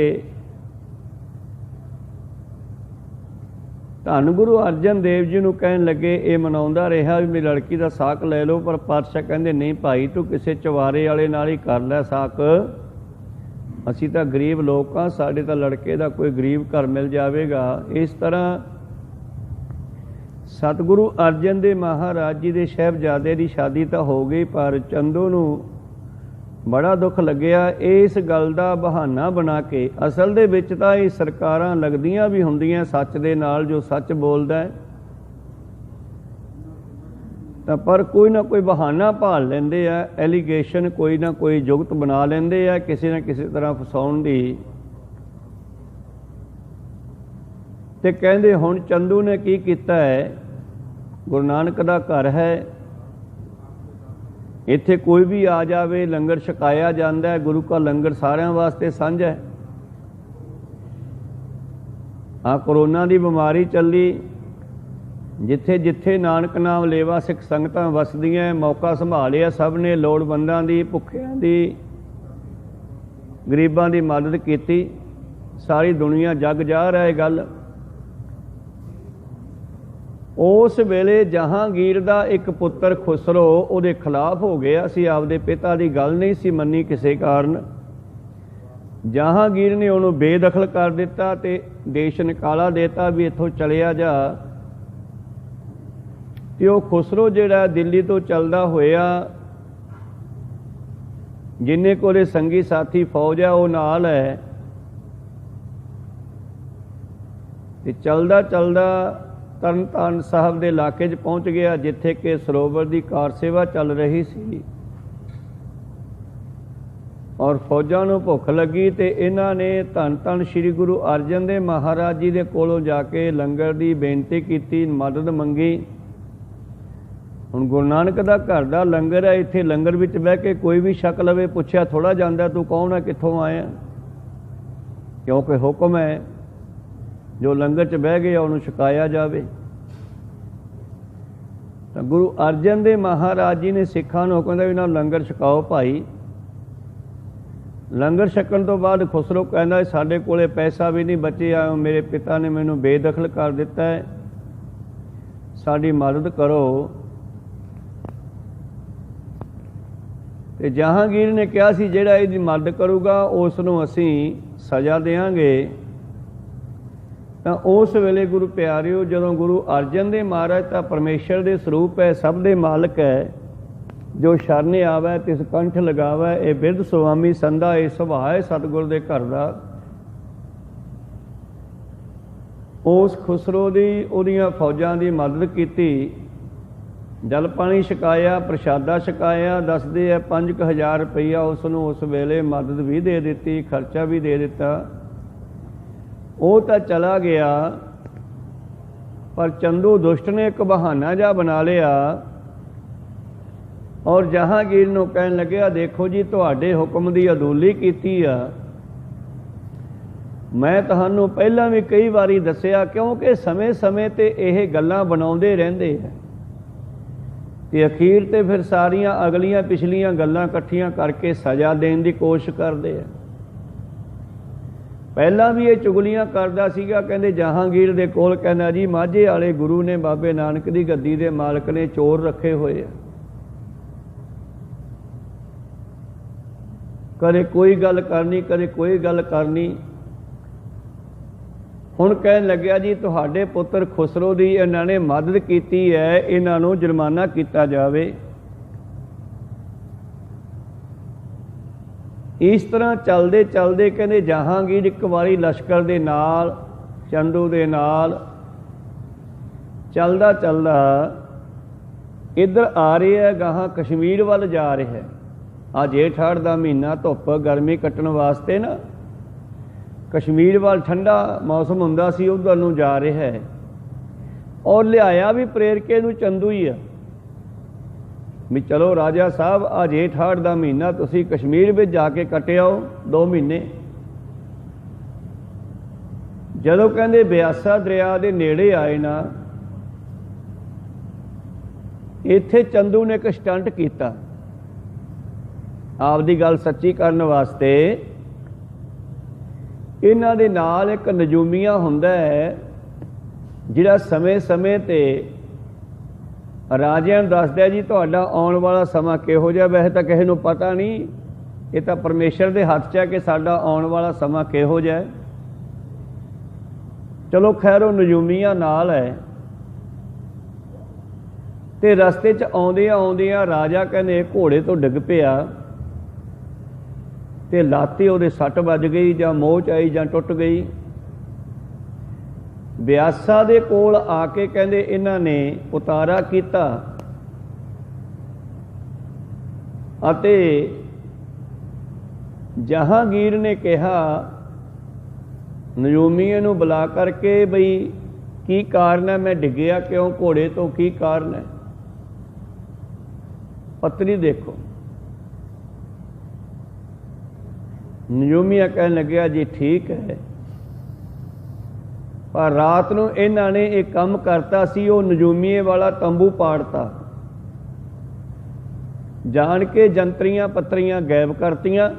धन गुरु अर्जन देव जी नूं कहण लगे ये मनाउंदा रहा भी मेरी लड़की दा साक लै लो, पर पातशाह कहंदे नहीं भाई तू किसी चवारे वाले नाल ही कर लै साक, असीं तां गरीब लोक हां, साडे तां लड़के दा कोई गरीब घर मिल जावेगा। इस तरह सतगुरु अर्जन देव महाराज जी दे साहिबजादे दी शादी तां हो गई, पर चंदू नूं बड़ा दुख लग्या इस गल का बहाना बना के। असल दे विच तां ये सरकारां लगदियां भी हुंदियां सच दे नाल, जो सच बोलदा है तां पर कोई ना कोई बहाना भाल लैंदे आ, एलीगेशन कोई ना कोई जुगत बना लैंदे आ किसी ना किसी तरह फसाउण दी। ते कहंदे हुण चंदू ने की कीता है, गुरु नानक दा घर है, इत्थे कोई भी आ जावे लंगर छकाया जाता है, गुरु का लंगर सारिਆਂ वास्ते साझा है। आ कोरोना की बीमारी चली, जिथे जिथे नानक नाम लेवा सिख संगतां वसदियां मौका संभालिया सब ने, लोड़वंदां दी भुखियां दी गरीबां दी मदद कीती। सारी दुनिया जग जा रहा है गल। उस वेले जहांगीर दा एक पुत्र खुसरो उहदे खिलाफ हो गया सी, आपदे पिता दी गल नहीं सी मन्नी किसी कारण। जहांगीर ने उहनूं बेदखल कर दिता ते देश निकाला देता भी इत्थों चलिया जा। ते ओह खुसरो जिहड़ा दिल्ली तो चलदा होया, जिन्ने कोले संगी साथी फौज है वो नाल है, ते चलदा चलदा तरन तारण साहब के इलाके च पहुँच गया जिथे कि सरोवर की कार सेवा चल रही सी। और फौजां नूं भुख लगी तो इन्हां ने धन धन श्री गुरु अर्जन देव महाराज जी के कोलों जाके लंगर की बेनती की, मदद मंगी। हुण गुरु नानक दा घर दा लंगर है, इत्थे लंगर विच बह के कोई भी छक लवे, पुछया थोड़ा जांदा तू कौन है कित्थों आया, क्योंकि हुक्म है जो लंगर च बह गया उन्होंने छकाया जाए। तो गुरु अर्जन देव महाराज जी ने सिखां नूं हुक्म दिता भी इन्हां लंगर छकाओ भाई। लंगर छकण तो बाद खुसरो कहंदा साडे कोले पैसा भी नहीं बचिया, मेरे पिता ने मैनूं बेदखल कर दिता है, साडी मदद करो। ते जहांगीर ने कहा सी जिहड़ा इहदी मदद करूगा उस नूं असीं सज़ा देंगे। तो उस वेले गुरु प्यारिओ जदों गुरु अर्जन देव महाराज तो परमेश्वर के स्वरूप है, सब दे मालक है, जो शरने आवे तिस कंठ लगावे, ये बिरध स्वामी संधा ये सुभाव है सतगुर दे घर दा। उस खुसरो दी उहदियां फौजां दी मदद की, जल पानी छकाया, प्रशादा छकाया। दसदे है 5000 रुपया उसनूं उस वेले मदद भी दे दी, खर्चा भी दे दिता। वो तो चला गया, पर चंदू दुष्ट ने एक बहाना जा बना लिया और जहांगीर नूं कहन लग्या देखो जी तुहाडे हुक्म की अदूली कीती आ, मैं तुहानूं पहलां भी कई बारी दस्सिया, क्योंकि समय समय ते यह गल्लां बनाउंदे रहिंदे आ। ਤੇ ਅਖੀਰ ਤੇ ਫਿਰ ਸਾਰੀਆਂ ਅਗਲੀਆਂ ਪਿਛਲੀਆਂ ਗੱਲਾਂ ਇਕੱਠੀਆਂ ਕਰਕੇ ਸਜ਼ਾ ਦੇਣ ਦੀ ਕੋਸ਼ਿਸ਼ ਕਰਦੇ ਆ। ਪਹਿਲਾਂ ਵੀ ਇਹ ਚੁਗਲੀਆਂ ਕਰਦਾ ਸੀਗਾ, ਕਹਿੰਦੇ ਜਹਾਂਗੀਰ ਦੇ ਕੋਲ, ਕਹਿੰਦਾ ਜੀ ਮਾਝੇ ਵਾਲੇ ਗੁਰੂ ਨੇ, ਬਾਬੇ ਨਾਨਕ ਦੀ ਗੱਦੀ ਦੇ ਮਾਲਕ ਨੇ ਚੋਰ ਰੱਖੇ ਹੋਏ ਆ। ਕਦੇ ਕੋਈ ਗੱਲ ਕਰਨੀ, ਕਦੇ ਕੋਈ ਗੱਲ ਕਰਨੀ। ਹੁਣ ਕਹਿਣ ਲੱਗਿਆ ਜੀ ਤੁਹਾਡੇ ਪੁੱਤਰ ਖੁਸਰੋ ਦੀ ਇਹਨਾਂ ਨੇ ਮਦਦ ਕੀਤੀ ਹੈ, ਇਹਨਾਂ ਨੂੰ ਜੁਰਮਾਨਾ ਕੀਤਾ ਜਾਵੇ। ਇਸ ਤਰ੍ਹਾਂ ਚੱਲਦੇ ਚੱਲਦੇ ਕਹਿੰਦੇ ਜਹਾਂਗੀਰ ਇੱਕ ਵਾਰੀ ਲਸ਼ਕਰ ਦੇ ਨਾਲ, ਚੰਦੂ ਦੇ ਨਾਲ ਚੱਲਦਾ ਚੱਲਦਾ ਇੱਧਰ ਆ ਰਿਹਾ ਹੈ, ਗਾਹਾਂ ਕਸ਼ਮੀਰ ਵੱਲ ਜਾ ਰਿਹਾ ਹੈ। ਆ ਜੇਠ ਹਾੜ ਦਾ ਮਹੀਨਾ, ਧੁੱਪ ਗਰਮੀ ਕੱਟਣ ਵਾਸਤੇ ਨਾ ਕਸ਼ਮੀਰ ਵੱਲ ਠੰਡਾ ਮੌਸਮ ਹੁੰਦਾ ਸੀ, ਉੱਧਰ ਨੂੰ ਜਾ ਰਿਹਾ ਹੈ। ਔਰ ਲਿਆਇਆ ਵੀ ਪ੍ਰੇਰਕੇ ਨੂੰ ਚੰਦੂ ਹੀ ਆ ਵੀ ਚਲੋ ਰਾਜਾ ਸਾਹਿਬ ਆ ਜੇਠ ਹਾੜ ਦਾ ਮਹੀਨਾ ਤੁਸੀਂ ਕਸ਼ਮੀਰ ਵਿੱਚ ਜਾ ਕੇ ਕੱਟਿਆਓ 2 ਮਹੀਨੇ। ਜਦੋਂ ਕਹਿੰਦੇ ਬਿਆਸਾ ਦਰਿਆ ਦੇ ਨੇੜੇ ਆਏ ਨਾ, ਇੱਥੇ ਚੰਦੂ ਨੇ ਇੱਕ ਸਟੰਟ ਕੀਤਾ ਆਪਦੀ ਗੱਲ ਸੱਚੀ ਕਰਨ ਵਾਸਤੇ। ਇਹਨਾਂ ਦੇ ਨਾਲ ਇੱਕ ਨਜੂਮੀਆ ਹੁੰਦਾ ਹੈ ਜਿਹੜਾ ਸਮੇਂ-ਸਮੇਂ ਤੇ ਰਾਜਿਆਂ ਨੂੰ ਦੱਸਦਾ ਜੀ ਤੁਹਾਡਾ ਆਉਣ ਵਾਲਾ ਸਮਾਂ ਕਿਹੋ ਜਿਹਾ। ਵੈਸੇ ਤਾਂ ਕਿਸੇ ਨੂੰ ਪਤਾ ਨਹੀਂ, ਇਹ ਤਾਂ ਪਰਮੇਸ਼ਰ ਦੇ ਹੱਥ 'ਚ ਹੈ ਕਿ ਸਾਡਾ ਆਉਣ ਵਾਲਾ ਸਮਾਂ ਕਿਹੋ ਜਿਹਾ। ਚਲੋ ਖੈਰ ਉਹ ਨਜੂਮੀਆਂ ਨਾਲ ਹੈ। ਤੇ ਰਸਤੇ 'ਚ ਆਉਂਦਿਆਂ ਆਉਂਦਿਆਂ ਰਾਜਾ ਕਹਿੰਦੇ ਘੋੜੇ ਤੋਂ ਡਿੱਗ ਪਿਆ ਤੇ ਲਾਤੇ ਉਹਦੇ ਸੱਟ ਵੱਜ ਗਈ, ਜਾਂ ਮੋਚ ਆਈ, ਜਾਂ ਟੁੱਟ ਗਈ। ਬਿਆਸਾ ਦੇ ਕੋਲ ਆ ਕੇ ਕਹਿੰਦੇ ਇਹਨਾਂ ਨੇ ਉਤਾਰਾ ਕੀਤਾ ਅਤੇ ਜਹਾਂਗੀਰ ਨੇ ਕਿਹਾ ਨਜੂਮੀਏ ਨੂੰ ਬੁਲਾ ਕਰਕੇ, ਬਈ ਕੀ ਕਾਰਨ ਹੈ, ਮੈਂ ਡਿੱਗਿਆ ਕਿਉਂ ਘੋੜੇ ਤੋਂ, ਕੀ ਕਾਰਨ ਹੈ। ਪਤਨੀ ਦੇਖੋ, ਨਜੂਮੀਆ ਕਹਿਣ ਲੱਗਿਆ ਜੀ ਠੀਕ ਹੈ, ਪਰ ਰਾਤ ਨੂੰ ਇਹਨਾਂ ਨੇ ਇਹ ਕੰਮ ਕਰਤਾ ਸੀ, ਉਹ ਨਜੂਮੀਏ ਵਾਲਾ ਤੰਬੂ ਪਾੜਤਾ, ਜਾਣ ਕੇ ਜੰਤਰੀਆਂ ਪੱਤਰੀਆਂ ਗਾਇਬ ਕਰਤੀਆਂ।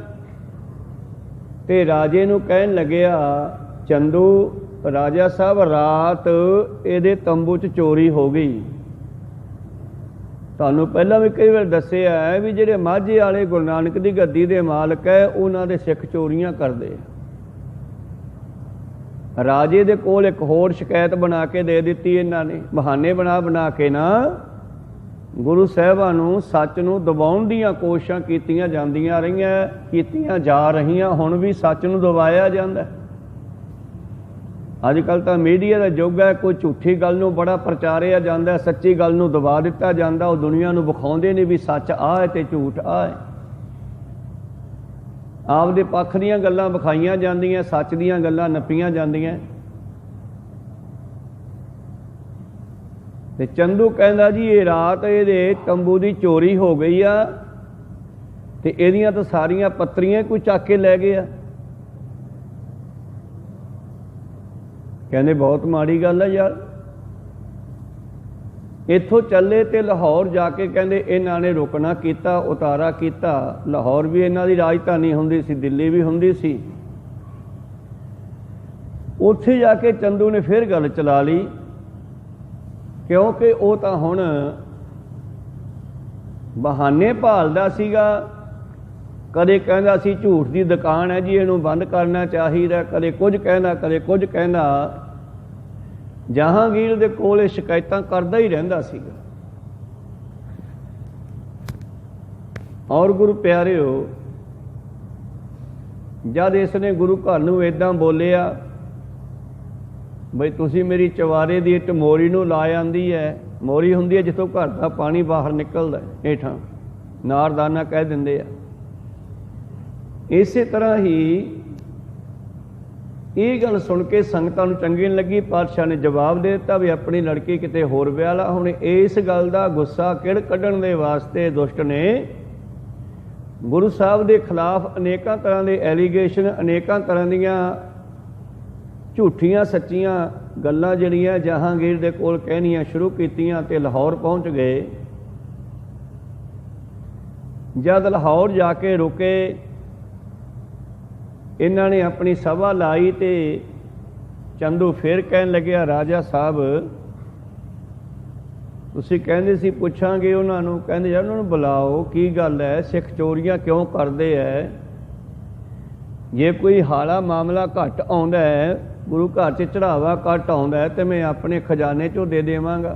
ਤੇ ਰਾਜੇ ਨੂੰ ਕਹਿਣ ਲੱਗਿਆ ਚੰਦੂ ਰਾਜਾ ਸਾਹਿਬ ਰਾਤ ਇਹਦੇ ਤੰਬੂ 'ਚ ਚੋਰੀ ਹੋ ਗਈ। ਤੁਹਾਨੂੰ ਪਹਿਲਾਂ ਵੀ ਕਈ ਵਾਰ ਦੱਸਿਆ ਹੈ ਵੀ ਜਿਹੜੇ ਮਾਝੇ ਵਾਲੇ ਗੁਰੂ ਨਾਨਕ ਦੀ ਗੱਦੀ ਦੇ ਮਾਲਕ ਹੈ ਉਹਨਾਂ ਦੇ ਸਿੱਖ ਚੋਰੀਆਂ ਕਰਦੇ ਆ। ਰਾਜੇ ਦੇ ਕੋਲ ਇੱਕ ਹੋਰ ਸ਼ਿਕਾਇਤ ਬਣਾ ਕੇ ਦੇ ਦਿੱਤੀ ਇਹਨਾਂ ਨੇ, ਬਹਾਨੇ ਬਣਾ ਕੇ ਨਾ ਗੁਰੂ ਸਾਹਿਬਾਂ ਨੂੰ ਸੱਚ ਨੂੰ ਦਬਾਉਣ ਦੀਆਂ ਕੋਸ਼ਿਸ਼ਾਂ ਕੀਤੀਆਂ ਜਾ ਰਹੀਆਂ। ਹੁਣ ਵੀ ਸੱਚ ਨੂੰ ਦਬਾਇਆ ਜਾਂਦਾ। ਅੱਜ ਕੱਲ੍ਹ ਤਾਂ ਮੀਡੀਆ ਦਾ ਯੁੱਗ ਹੈ, ਕੋਈ ਝੂਠੀ ਗੱਲ ਨੂੰ ਬੜਾ ਪ੍ਰਚਾਰਿਆ ਜਾਂਦਾ, ਸੱਚੀ ਗੱਲ ਨੂੰ ਦਬਾ ਦਿੱਤਾ ਜਾਂਦਾ। ਉਹ ਦੁਨੀਆ ਨੂੰ ਵਿਖਾਉਂਦੇ ਨੇ ਵੀ ਸੱਚ ਆਹ ਹੈ ਤੇ ਝੂਠ ਆਹ ਹੈ। ਆਪਦੇ ਪੱਖ ਦੀਆਂ ਗੱਲਾਂ ਵਿਖਾਈਆਂ ਜਾਂਦੀਆਂ, ਸੱਚ ਦੀਆਂ ਗੱਲਾਂ ਨੱਪੀਆਂ ਜਾਂਦੀਆਂ। ਤੇ ਚੰਦੂ ਕਹਿੰਦਾ ਜੀ ਇਹ ਰਾਤ ਇਹਦੇ ਤੰਬੂ ਦੀ ਚੋਰੀ ਹੋ ਗਈ ਆ ਤੇ ਇਹਦੀਆਂ ਤਾਂ ਸਾਰੀਆਂ ਪੱਤਰੀਆਂ ਕੋਈ ਚੱਕ ਕੇ ਲੈ ਗਏ ਆ। ਕਹਿੰਦੇ ਬਹੁਤ ਮਾੜੀ ਗੱਲ ਹੈ ਯਾਰ। ਇੱਥੋਂ ਚੱਲੇ ਤੇ ਲਾਹੌਰ ਜਾ ਕੇ ਕਹਿੰਦੇ ਇਹਨਾਂ ਨੇ ਰੁਕਣਾ ਕੀਤਾ, ਉਤਾਰਾ ਕੀਤਾ। ਲਾਹੌਰ ਵੀ ਇਹਨਾਂ ਦੀ ਰਾਜਧਾਨੀ ਹੁੰਦੀ ਸੀ, ਦਿੱਲੀ ਵੀ ਹੁੰਦੀ ਸੀ। ਉੱਥੇ ਜਾ ਕੇ ਚੰਦੂ ਨੇ ਫਿਰ ਗੱਲ ਚਲਾ ਲਈ, ਕਿਉਂਕਿ ਉਹ ਤਾਂ ਹੁਣ ਬਹਾਨੇ ਭਾਲਦਾ ਸੀਗਾ। ਕਦੇ ਕਹਿੰਦਾ ਸੀ ਝੂਠ ਦੀ ਦੁਕਾਨ ਹੈ ਜੀ, ਇਹਨੂੰ ਬੰਦ ਕਰਨਾ ਚਾਹੀਦਾ, ਕਦੇ ਕੁਝ ਕਹਿੰਦਾ, ਕਦੇ ਕੁਝ ਕਹਿੰਦਾ। ਜਹਾਂਗੀਰ ਦੇ ਕੋਲ ਇਹ ਸ਼ਿਕਾਇਤਾਂ ਕਰਦਾ ਹੀ ਰਹਿੰਦਾ ਸੀਗਾ। ਔਰ ਗੁਰੂ ਪਿਆਰਿਓ, ਜਦ ਇਸ ਨੇ ਗੁਰੂ ਘਰ ਨੂੰ ਇੱਦਾਂ ਬੋਲਿਆ ਬਈ ਤੁਸੀਂ ਮੇਰੀ ਚਵਾਰੇ ਦੀ ਇੱਟ ਮੋਰੀ ਨੂੰ ਲਾ ਜਾਂਦੀ ਹੈ। ਮੋਰੀ ਹੁੰਦੀ ਹੈ ਜਿੱਥੋਂ ਘਰ ਦਾ ਪਾਣੀ ਬਾਹਰ ਨਿਕਲਦਾ, ਹੇਠਾਂ ਨਾਰਦਾਨਾ ਕਹਿ ਦਿੰਦੇ ਆ। ਇਸੇ ਤਰ੍ਹਾਂ ਹੀ ਇਹ ਗੱਲ ਸੁਣ ਕੇ ਸੰਗਤਾਂ ਨੂੰ ਚੰਗੀ ਨਹੀਂ ਲੱਗੀ। ਪਾਤਸ਼ਾਹ ਨੇ ਜਵਾਬ ਦੇ ਦਿੱਤਾ ਵੀ ਆਪਣੀ ਲੜਕੀ ਕਿਤੇ ਹੋਰ ਵਿਆਹ ਲਾ। ਹੁਣ ਇਸ ਗੱਲ ਦਾ ਗੁੱਸਾ ਕਿਹੜ ਕੱਢਣ ਦੇ ਵਾਸਤੇ ਦੁਸ਼ਟ ਨੇ ਗੁਰੂ ਸਾਹਿਬ ਦੇ ਖਿਲਾਫ ਅਨੇਕਾਂ ਤਰ੍ਹਾਂ ਦੇ ਐਲੀਗੇਸ਼ਨ, ਅਨੇਕਾਂ ਤਰ੍ਹਾਂ ਦੀਆਂ ਝੂਠੀਆਂ ਸੱਚੀਆਂ ਗੱਲਾਂ ਜਿਹੜੀਆਂ ਜਹਾਂਗੀਰ ਦੇ ਕੋਲ ਕਹਿਣੀਆਂ ਸ਼ੁਰੂ ਕੀਤੀਆਂ ਤੇ ਲਾਹੌਰ ਪਹੁੰਚ ਗਏ। जद लाहौर जाके रुके, इन्हां ने अपनी सभा लाई तो चंदू फिर कहन लग्या, राजा साहब तुसीं कहंदे सी पुछांगे उन्हां नूं। कहंदे यार उन्हां नूं बुलाओ, की गल है, सिख चोरियां क्यों करदे है? जे कोई हाला मामला घट आउंदा है, गुरु घर च चढ़ावा घट आउंदा है, तो मैं अपने खजाने चों दे देवांगा।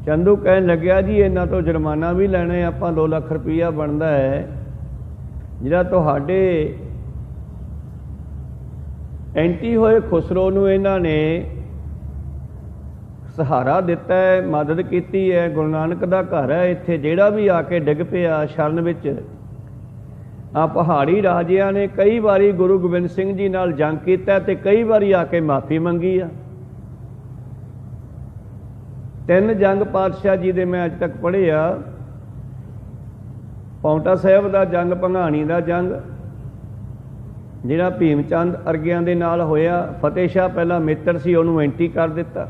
चंदू कहन लग्या, जी इन्हां तो जुर्माना भी लैना है, आपां 2 लाख रुपया बनता है, जिहड़ा तुहाडे एंटी होए खुसरो नूं इन्हां ने सहारा दिता है, मदद की है। गुरु नानक का घर है, इत्थे जिहड़ा भी आके डिग पिया शरण विच। आ पहाड़ी राजियां ने कई बारी गुरु गोबिंद सिंह जी नाल जंग कीता ते कई बारी आके माफ़ी मंगी आ। 3 जंग पातशाह जी दे मैं अज तक पढ़े आ। पौंटा साहिब दा जंग, भंगाणी दा जंग, जिहड़ा भीम चंद अरगियां दे नाल होया। फतेह शाह पहला मित्र सी, उहनूं एंटी कर दिता।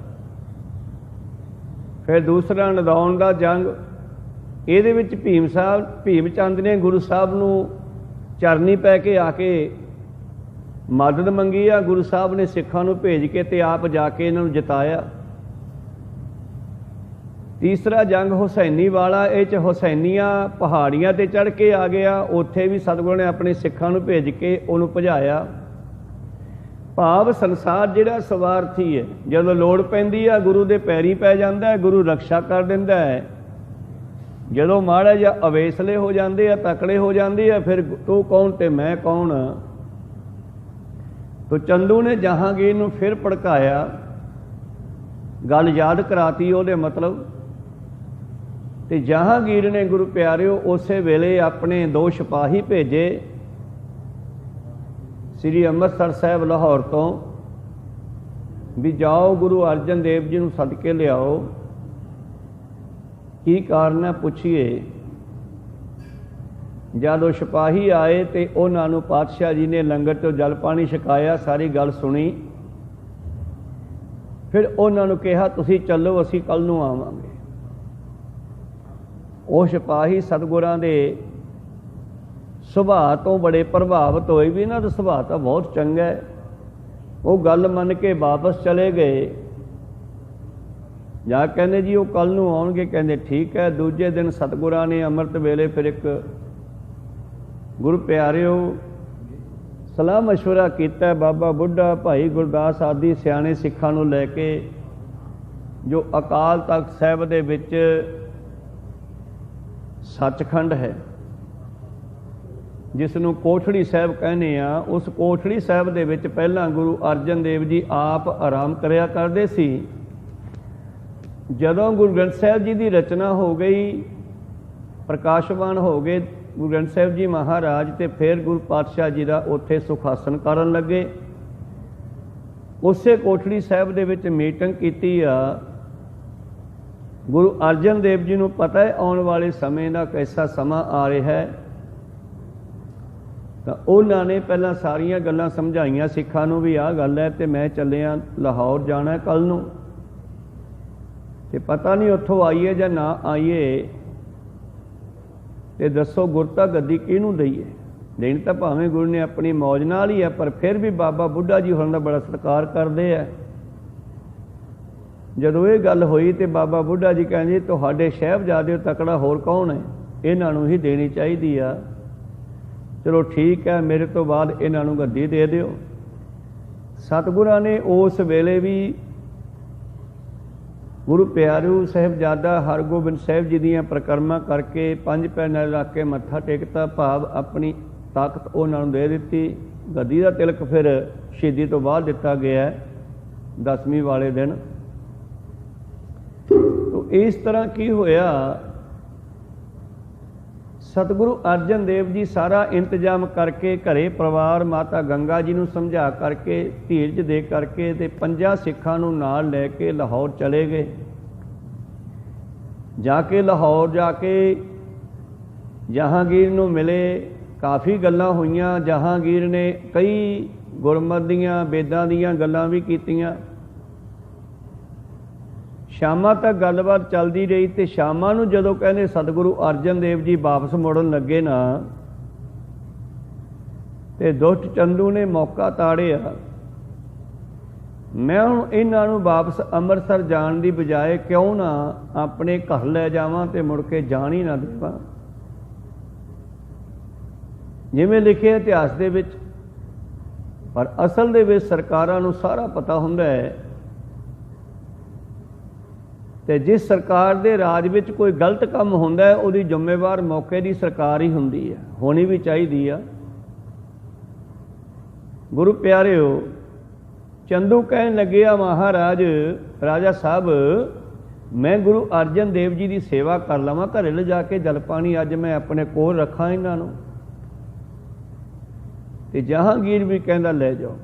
फिर दूसरा नदौन का जंग, ये भीम चंद ने गुरु साहब नूं चरनी पै के आके मदद मंगी आ। गुरु साहब ने सिखां नूं भेज के ते आप जाके इन्हां नूं जिताया। तीसरा जंग हुसैनी वाला, ये हुसैनियां पहाड़ियां ते चढ़ के आ गया, उत्थे भी सतगुरु ने अपने सिखां नूं भेज के उहनूं भजाया। भाव संसार जिहड़ा स्वार्थी है, जदों लोड़ पैंदी आ गुरु दे पैरी पै जांदा है, गुरु रक्षा कर दिंदा है। जदों माड़ा जिहा अवेसले हो जाते हैं, तकड़े हो जाते हैं, फिर तू कौन ते मैं कौन। तो चंदू ने जहांगीर नूं फिर भड़काया, गल याद कराती ओहदे मतलब। ते जहांगीर ने गुरु प्यारिओ उस वेले अपने 2 सिपाही भेजे श्री अमृतसर साहब लाहौर तो, भी जाओ गुरु अर्जन देव जी नूं सद के लियाओ, की कारण है पुछिए। जब वो सिपाही आए तो उन्होंने पातशाह जी ने लंगर चो जल पानी छकाया, सारी गल सुनी। फिर उन्होंने कहा तुसीं चलो, असीं कल नूं आवांगे। वो सिपाही सतगुरां दे सुभाਅ तो बड़े प्रभावित होए, भी इन्हां दा सुभाਅ तो बहुत चंगा है। वो गल मन के वापस चले गए। जा कहने जी वो कल नूं आउणगे, कहंदे ठीक है। दूजे दिन सतगुरां ने अमृत वेले फिर एक गुरु प्यारिओ सलाह मशवरा किया। बाबा बुढ़ा, भाई गुरदास आदि सियाणे सिखां नूं लैके जो अकाल तख्त साहिब दे विच सचखंड है, जिसनों कोठड़ी साहब कहने आ, उस कोठड़ी साहब दे विच पहला गुरु अर्जन देव जी आप आराम करया करदे सी। जदों गुरु ग्रंथ साहब जी की रचना हो गई, प्रकाशवान हो गए गुरु ग्रंथ साहब जी महाराज, तो फिर गुरु पातशाह जी का उत्थे सुखासन करन लगे। उसे कोठड़ी साहब दे विच मीटिंग कीती आ। गुरु अर्जन देव जी नूं पता है आने वाले समय का कैसा समा आ रहा है, तो उन्होंने पहला सारिया गल्लां समझाइयां सिखां नूं भी आ गल है, तो मैं चलिया लाहौर जाना है कल नूं, ते पता नहीं उत्थों आईए जां ना आईए, ते दसो गुरता गद्दी किहनूं दईए। देनी तो भावें गुरु ने अपनी मौज नाल ही है, पर फिर भी बाबा बुढ़ा जी होरां दा बड़ा सत्कार करते हैं। जदों ये गल हुई तो बाबा बुढ़ा जी कहते तुहाडे साहिबजादे तकड़ा होर कौन है, इन्हां नूं ही देनी चाहिदी आ। चलो ठीक है, मेरे तो बाद इन्हां नूं गद्दी दे दिओ। सतगुरां ने उस वेले भी गुरु प्यारू साहिबजादा हरगोबिंद साहिब जी दीयां परिक्रमा करके 5 पैर नाल रख के मत्था टेकता, भाव अपनी ताकत उन्हां नूं दे दित्ती। गद्दी दा तिलक फिर शहीदी तो बाद दिता गया 10वीं वाले दिन। तो इस तरह की होया, सतगुरु अर्जन देव जी सारा इंतजाम करके घरे परिवार माता गंगा जी नूं समझा करके धीरज दे करके ते 5 सिखां नूं नाल लैके लाहौर चले गए। जाके लाहौर जाके जहांगीर नूं मिले, काफ़ी गल्लां होईयां। जहांगीर ने कई गुरमत दीयां वेदां दीयां गल्लां भी कीतियां। ਸ਼ਾਮਾਂ ਤੱਕ ਗੱਲਬਾਤ ਚੱਲਦੀ ਰਹੀ ਤੇ ਸ਼ਾਮਾਂ ਨੂੰ ਜਦੋਂ ਕਹਿੰਦੇ ਸਤਿਗੁਰੂ ਅਰਜਨ ਦੇਵ ਜੀ ਵਾਪਸ ਮੁੜਨ ਲੱਗੇ ਨਾ ਤੇ ਦੁਸ਼ਟ ਚੰਦੂ ਨੇ ਮੌਕਾ ਤਾੜਿਆ, ਮੈਂ ਹੁਣ ਇਹਨਾਂ ਨੂੰ ਵਾਪਸ ਅੰਮ੍ਰਿਤਸਰ ਜਾਣ ਦੀ ਬਜਾਏ ਕਿਉਂ ਨਾ ਆਪਣੇ ਘਰ ਲੈ ਜਾਵਾਂ ਤੇ ਮੁੜ ਕੇ ਜਾਣ ਹੀ ਨਾ ਦੇਵਾਂ। ਜਿਵੇਂ ਲਿਖਿਆ ਇਤਿਹਾਸ ਦੇ ਵਿੱਚ, ਪਰ ਅਸਲ ਦੇ ਵਿੱਚ ਸਰਕਾਰਾਂ ਨੂੰ ਸਾਰਾ ਪਤਾ ਹੁੰਦਾ ਹੈ ਤੇ ਜਿਸ ਸਰਕਾਰ ਦੇ ਰਾਜ ਵਿੱਚ ਕੋਈ ਗਲਤ ਕੰਮ ਹੁੰਦਾ ਹੈ ਉਹਦੀ ਜ਼ਿੰਮੇਵਾਰ ਮੌਕੇ ਦੀ ਸਰਕਾਰ ਹੀ ਹੁੰਦੀ ਹੈ, ਹੋਣੀ ਵੀ ਚਾਹੀਦੀ ਆ। ਗੁਰੂ ਪਿਆਰਿਓ, ਚੰਦੂ ਕਹਿਣ ਲੱਗਿਆ, ਮਹਾਰਾਜ ਰਾਜਾ ਸਾਹਿਬ ਮੈਂ ਗੁਰੂ ਅਰਜਨ ਦੇਵ ਜੀ ਦੀ ਸੇਵਾ ਕਰ ਲਵਾਂ, ਘਰੇ ਲਿਜਾ ਕੇ ਜਲ ਪਾਣੀ ਅੱਜ ਮੈਂ ਆਪਣੇ ਕੋਲ ਰੱਖਾਂ ਇਹਨਾਂ ਨੂੰ। ਤੇ ਜਹਾਂਗੀਰ ਵੀ ਕਹਿੰਦਾ ਲੈ ਜਾਓ।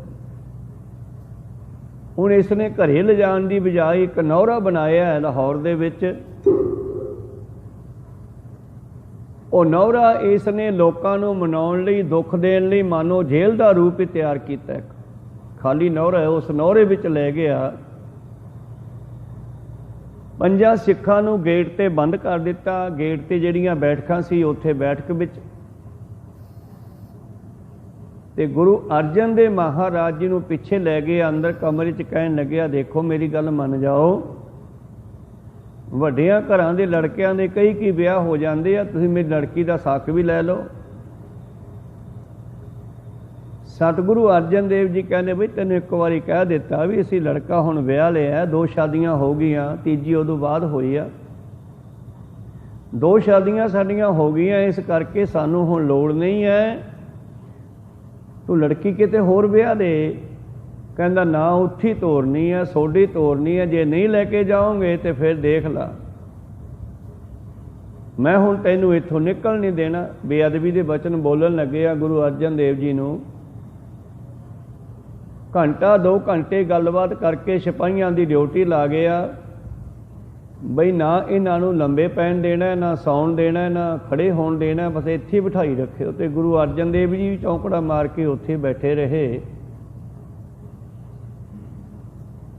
ਹੁਣ ਇਸ ਨੇ ਘਰੇ ਲਿਜਾਣ ਦੀ ਬਜਾਏ ਇੱਕ ਨੌਰਾ ਬਣਾਇਆ ਹੈ ਲਾਹੌਰ ਦੇ ਵਿੱਚ। ਉਹ ਨੌਰਾ ਇਸ ਨੇ ਲੋਕਾਂ ਨੂੰ ਮਨਾਉਣ ਲਈ, ਦੁੱਖ ਦੇਣ ਲਈ ਮਾਨੋ ਜੇਲ੍ਹ ਦਾ ਰੂਪ ਹੀ ਤਿਆਰ ਕੀਤਾ। ਖਾਲੀ ਨੌਰਾ ਹੈ, ਉਸ ਨੌਰੇ ਵਿੱਚ ਲੈ ਗਿਆ, 5 ਸਿੱਖਾਂ ਨੂੰ ਗੇਟ ਤੇ ਬੰਦ ਕਰ ਦਿੱਤਾ। ਗੇਟ ਤੇ ਜਿਹੜੀਆਂ ਬੈਠਕਾਂ ਸੀ ਉੱਥੇ ਬੈਠਕ ਵਿੱਚ, ਤੇ ਗੁਰੂ ਅਰਜਨ ਦੇ ਮਹਾਰਾਜ ਜੀ ਨੂੰ ਪਿੱਛੇ ਲੈ ਗਏ ਅੰਦਰ ਕਮਰੇ 'ਚ। ਕਹਿਣ ਲੱਗਿਆ, ਦੇਖੋ ਮੇਰੀ ਗੱਲ ਮੰਨ ਜਾਓ, ਵੱਡਿਆਂ ਘਰਾਂ ਦੇ ਲੜਕਿਆਂ ਦੇ ਕਈ ਕੀ ਵਿਆਹ ਹੋ ਜਾਂਦੇ ਆ, ਤੁਸੀਂ ਮੇਰੀ ਲੜਕੀ ਦਾ ਸਾਕ ਵੀ ਲੈ ਲਓ। ਸਤਿਗੁਰੂ ਅਰਜਨ ਦੇਵ ਜੀ ਕਹਿੰਦੇ, ਬਈ ਤੈਨੂੰ ਇੱਕ ਵਾਰੀ ਕਹਿ ਦਿੱਤਾ ਵੀ ਅਸੀਂ ਲੜਕਾ ਹੁਣ ਵਿਆਹ ਲਿਆ, 2 ਸ਼ਾਦੀਆਂ ਹੋ ਗਈਆਂ, ਤੀਜੀ ਉਦੋਂ ਬਾਅਦ ਹੋਈ ਆ, 2 ਸ਼ਾਦੀਆਂ ਸਾਡੀਆਂ ਹੋ ਗਈਆਂ, ਇਸ ਕਰਕੇ ਸਾਨੂੰ ਹੁਣ ਲੋੜ ਨਹੀਂ ਹੈ, ਤੂੰ ਲੜਕੀ ਕਿਤੇ ਹੋਰ ਵਿਆਹ ਦੇ। ਕਹਿੰਦਾ ਨਾ, ਉੱਥੀ ਤੋਰਨੀ ਹੈ, ਸੋਡੀ ਤੋਰਨੀ ਹੈ, ਜੇ ਨਹੀਂ ਲੈ ਕੇ ਜਾਓਗੇ ਤੇ ਫਿਰ ਦੇਖ ਲਾ, ਮੈਂ ਹੁਣ ਤੈਨੂੰ ਇੱਥੋਂ ਨਿਕਲ ਨਹੀਂ ਦੇਣਾ। ਬੇਅਦਬੀ ਦੇ ਬਚਨ ਬੋਲਣ ਲੱਗੇ ਆ ਗੁਰੂ ਅਰਜਨ ਦੇਵ ਜੀ ਨੂੰ। ਘੰਟਾ 2 ਘੰਟੇ ਗੱਲਬਾਤ ਕਰਕੇ ਸਿਪਾਹੀਆਂ ਦੀ ਡਿਊਟੀ ਲਾ ਗਿਆ, ਬਈ ਨਾ ਇਹਨਾਂ ਨੂੰ ਲੰਬੇ ਪੈਣ ਦੇਣਾ, ਨਾ ਸੌਣ ਦੇਣਾ, ਨਾ ਖੜੇ ਹੋਣ ਦੇਣਾ, ਬਸ ਇੱਥੇ ਬਿਠਾਈ ਰੱਖਿਓ। ਤੇ ਗੁਰੂ ਅਰਜਨ ਦੇਵ ਜੀ ਚੌਂਕੜਾ ਮਾਰ ਕੇ ਉੱਥੇ ਬੈਠੇ ਰਹੇ।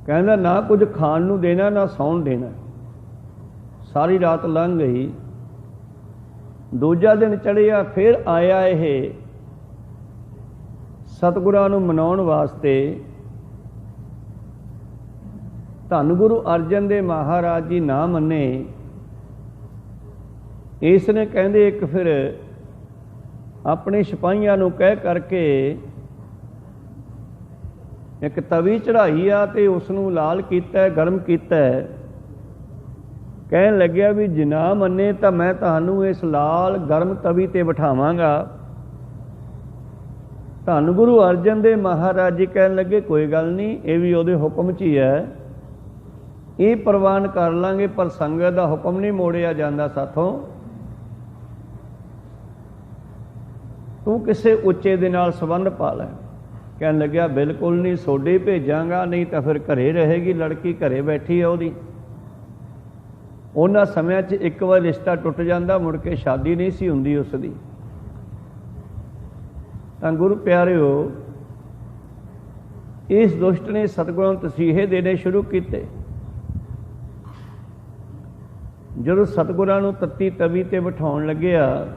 ਕਹਿੰਦਾ ਨਾ ਕੁਝ ਖਾਣ ਨੂੰ ਦੇਣਾ, ਨਾ ਸੌਣ ਦੇਣਾ। ਸਾਰੀ ਰਾਤ ਲੰਘ ਗਈ, ਦੂਜਾ ਦਿਨ ਚੜ੍ਹਿਆ, ਫਿਰ ਆਇਆ ਇਹ ਸਤਿਗੁਰਾਂ ਨੂੰ ਮਨਾਉਣ ਵਾਸਤੇ। ਧੰਨ ਗੁਰੂ ਅਰਜਨ ਦੇ ਮਹਾਰਾਜ ਜੀ ਨਾ ਮੰਨੇ। ਇਸ ਨੇ ਕਹਿੰਦੇ ਇੱਕ ਫਿਰ ਆਪਣੇ ਸਿਪਾਹੀਆਂ ਨੂੰ ਕਹਿ ਕਰਕੇ ਇੱਕ ਤਵੀ ਚੜ੍ਹਾਈ ਆ ਤੇ ਉਸ ਨੂੰ ਲਾਲ ਕੀਤਾ, ਗਰਮ ਕੀਤਾ। ਕਹਿਣ ਲੱਗਿਆ ਵੀ ਜੇ ਨਾ ਮੰਨੇ ਤਾਂ ਮੈਂ ਤੁਹਾਨੂੰ ਇਸ ਲਾਲ ਗਰਮ ਤਵੀ ਤੇ ਬਿਠਾਵਾਂਗਾ। ਧੰਨ ਗੁਰੂ ਅਰਜਨ ਦੇ ਮਹਾਰਾਜ ਜੀ ਕਹਿਣ ਲੱਗੇ, ਕੋਈ ਗੱਲ ਨਹੀਂ, ਇਹ ਵੀ ਉਹਦੇ ਹੁਕਮ 'ਚ ਹੀ ਹੈ, ਇਹ ਪ੍ਰਵਾਨ ਕਰ ਲਾਂਗੇ, ਪਰ ਸੰਗਤ ਦਾ ਹੁਕਮ ਨਹੀਂ ਮੋੜਿਆ ਜਾਂਦਾ ਸਾਥੋਂ। ਤੂੰ ਕਿਸੇ ਉੱਚੇ ਦੇ ਨਾਲ ਸੰਬੰਧ ਪਾ ਲੈ। ਕਹਿਣ ਲੱਗਿਆ, ਬਿਲਕੁਲ ਨਹੀਂ, ਸੋਡੇ ਭੇਜਾਂਗਾ, ਨਹੀਂ ਤਾਂ ਫਿਰ ਘਰੇ ਰਹੇਗੀ ਲੜਕੀ, ਘਰੇ ਬੈਠੀ ਹੈ ਉਹਦੀ। ਉਹਨਾਂ ਸਮਿਆਂ 'ਚ ਇੱਕ ਵਾਰ ਰਿਸ਼ਤਾ ਟੁੱਟ ਜਾਂਦਾ, ਮੁੜ ਕੇ ਸ਼ਾਦੀ ਨਹੀਂ ਸੀ ਹੁੰਦੀ ਉਸ ਦੀ। ਤਾਂ ਗੁਰੂ ਪਿਆਰਿਓ, ਇਸ ਦੁਸ਼ਟ ਨੇ ਸਤਿਗੁਰਾਂ ਨੂੰ ਤਸੀਹੇ ਦੇਣੇ ਸ਼ੁਰੂ ਕੀਤੇ। ਜਦੋਂ ਸਤਿਗੁਰਾਂ ਨੂੰ ਤੱਤੀ ਤਵੀ ਤੇ ਬਿਠਾਉਣ ਲੱਗਿਆ,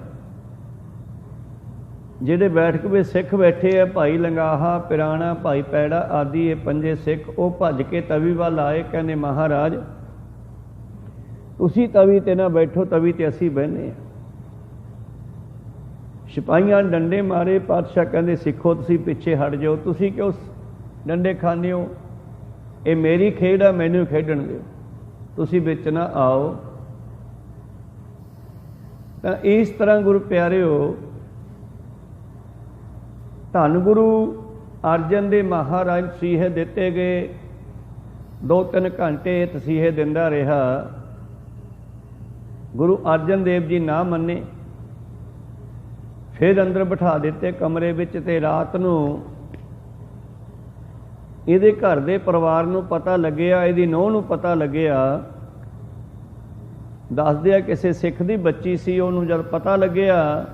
ਜਿਹੜੇ ਬੈਠਕ ਵਿੱਚ ਸਿੱਖ ਬੈਠੇ ਆ, ਭਾਈ ਲੰਗਾਹਾ, ਪਿਰਾਣਾ, ਭਾਈ ਪੈੜਾ ਆਦਿ, ਇਹ 5 ਸਿੱਖ, ਉਹ ਭੱਜ ਕੇ ਤਵੀ ਵੱਲ ਆਏ। ਕਹਿੰਦੇ, ਮਹਾਰਾਜ ਤੁਸੀਂ ਤਵੀ ਤੇ ਨਾ ਬੈਠੋ, ਤਵੀ ਤੇ ਅਸੀਂ ਬਹਿੰਦੇ ਹਾਂ। ਸਿਪਾਹੀਆਂ ਡੰਡੇ ਮਾਰੇ। ਪਾਤਸ਼ਾਹ ਕਹਿੰਦੇ, ਸਿੱਖੋ ਤੁਸੀਂ ਪਿੱਛੇ ਹਟ ਜਾਓ, ਤੁਸੀਂ ਕਿਉਂ ਡੰਡੇ ਖਾਂਦੇ ਹੋ, ਇਹ ਮੇਰੀ ਖੇਡ ਆ, ਮੈਨੂੰ ਖੇਡਣ ਦਿਓ, ਤੁਸੀਂ ਵਿੱਚ ਨਾ ਆਓ। ਤਾਂ ਇਸ ਤਰ੍ਹਾਂ ਗੁਰੂ ਪਿਆਰਿਓ, ਧੰਨ ਗੁਰੂ ਅਰਜਨ ਦੇ ਮਹਾਰਾਜ ਤਸੀਹੇ ਦਿੱਤੇ ਗਏ। 2-3 ਘੰਟੇ ਤਸੀਹੇ ਦਿੰਦਾ ਰਿਹਾ। ਗੁਰੂ ਅਰਜਨ ਦੇਵ ਜੀ ਨਾ ਮੰਨੇ। ਫਿਰ ਅੰਦਰ ਬਿਠਾ ਦਿੱਤੇ ਕਮਰੇ ਵਿੱਚ। ਤੇ ਰਾਤ ਨੂੰ ਇਹਦੇ ਘਰ ਦੇ ਪਰਿਵਾਰ ਨੂੰ ਪਤਾ ਲੱਗਿਆ, ਇਹਦੀ ਨੂੰਹ ਨੂੰ ਪਤਾ ਲੱਗਿਆ। ਦੱਸਦੇ ਆ ਕਿਸੇ ਸਿੱਖ ਦੀ ਬੱਚੀ ਸੀ, ਉਹਨੂੰ ਜਦ ਪਤਾ ਲੱਗਿਆ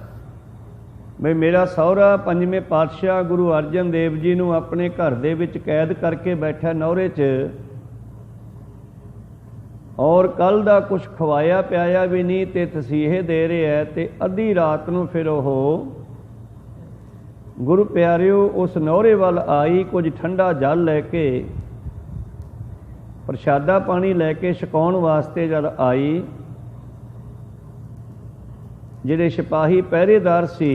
ਵੀ ਮੇਰਾ ਸਹੁਰਾ 5ਵੇਂ ਪਾਤਸ਼ਾਹ ਗੁਰੂ ਅਰਜਨ ਦੇਵ ਜੀ ਨੂੰ ਆਪਣੇ ਘਰ ਦੇ ਵਿੱਚ ਕੈਦ ਕਰਕੇ ਬੈਠਾ ਨੌਰੇ 'ਚ, और कल का कुछ खवाया पियाया भी नहीं तो तसीहे दे रहे है। तो अद्धी रात को फिर वो गुरु प्यारिओ उस नौरे वाल आई, कुछ ठंडा जल लैके प्रशादा पानी लैके छकाउण वास्ते जद आई, जिहड़े सिपाही पहरेदार सी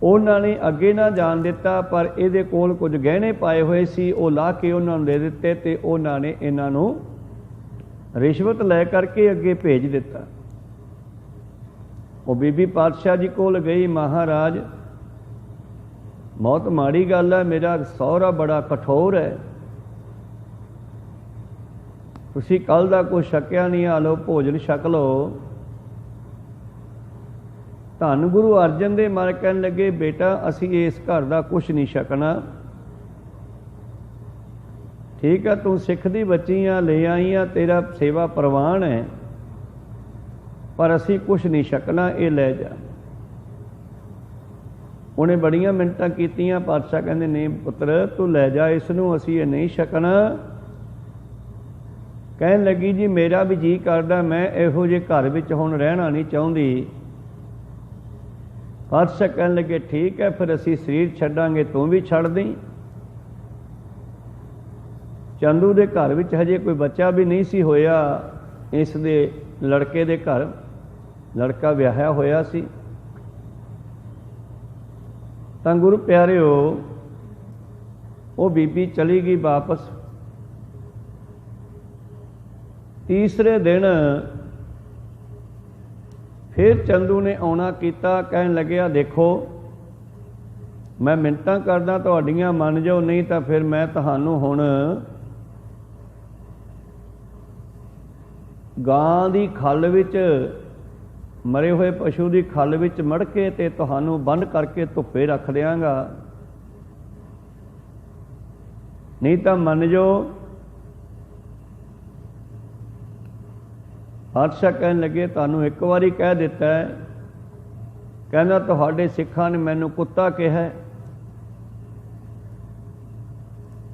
उन्होंने ने अगे ना जान दिता, पर इहदे कोल कुछ गहने पाए हुए सी, वो ला के उन्होंने दे दिते ते उन्होंने इन्हां नूं रिश्वत लै करके अगे भेज दिता। वो बीबी पातशाह जी कोल गई, महाराज बहुत माड़ी गल है, मेरा सौहरा बड़ा कठोर है, तुसी कल दा कुछ छकिया नहीं, आ लो भोजन छक लो। धन गुरु अर्जन देव महाराज कहन लगे, बेटा असी इस घर का कुछ नहीं छकना, ठीक है तू सिख दी बच्ची आ, ले आई आ, तेरा सेवा प्रवान है, पर असी कुछ नहीं छकना, ये ले जा। उन्हें बड़ियां मिन्नतां कीतियां, पातशाह कहंदे नहीं पुत्र तू ले जा इसनूं, असी ये नहीं छकना। कहन लगी जी मेरा भी जी करदा, मैं इहो जे घर विच हुण रहना नहीं चाहुंदी। पातशाह कहन लगे ठीक है फिर असी शरीर छड्डांगे, तू भी छड्ड दी। चंदू दे घर विच हजे कोई बच्चा भी नहीं सी होया, इस दे लड़के दे घर लड़का विआहिया होया सी। तां गुरु प्यारिओ वो बीबी चली गई वापस। तीसरे दिन फिर चंदू ने आना कीता, कहन लग्या देखो मैं मिन्नतां करदा तुहाडीआं मन जाओ, नहीं तो फिर मैं तुहानूं हुण गां दी खल विच, मरे हुए पशु की खल विच मड़ के ते तुहानूं बंद करके धुप्पे रख दियांगा, नहीं तो मन जाओ। पातशाह कहन लगे तुहानूं एक बारी कह दिता है, कहना तुहाडे सिखां ने मैनूं कुत्ता कहा है।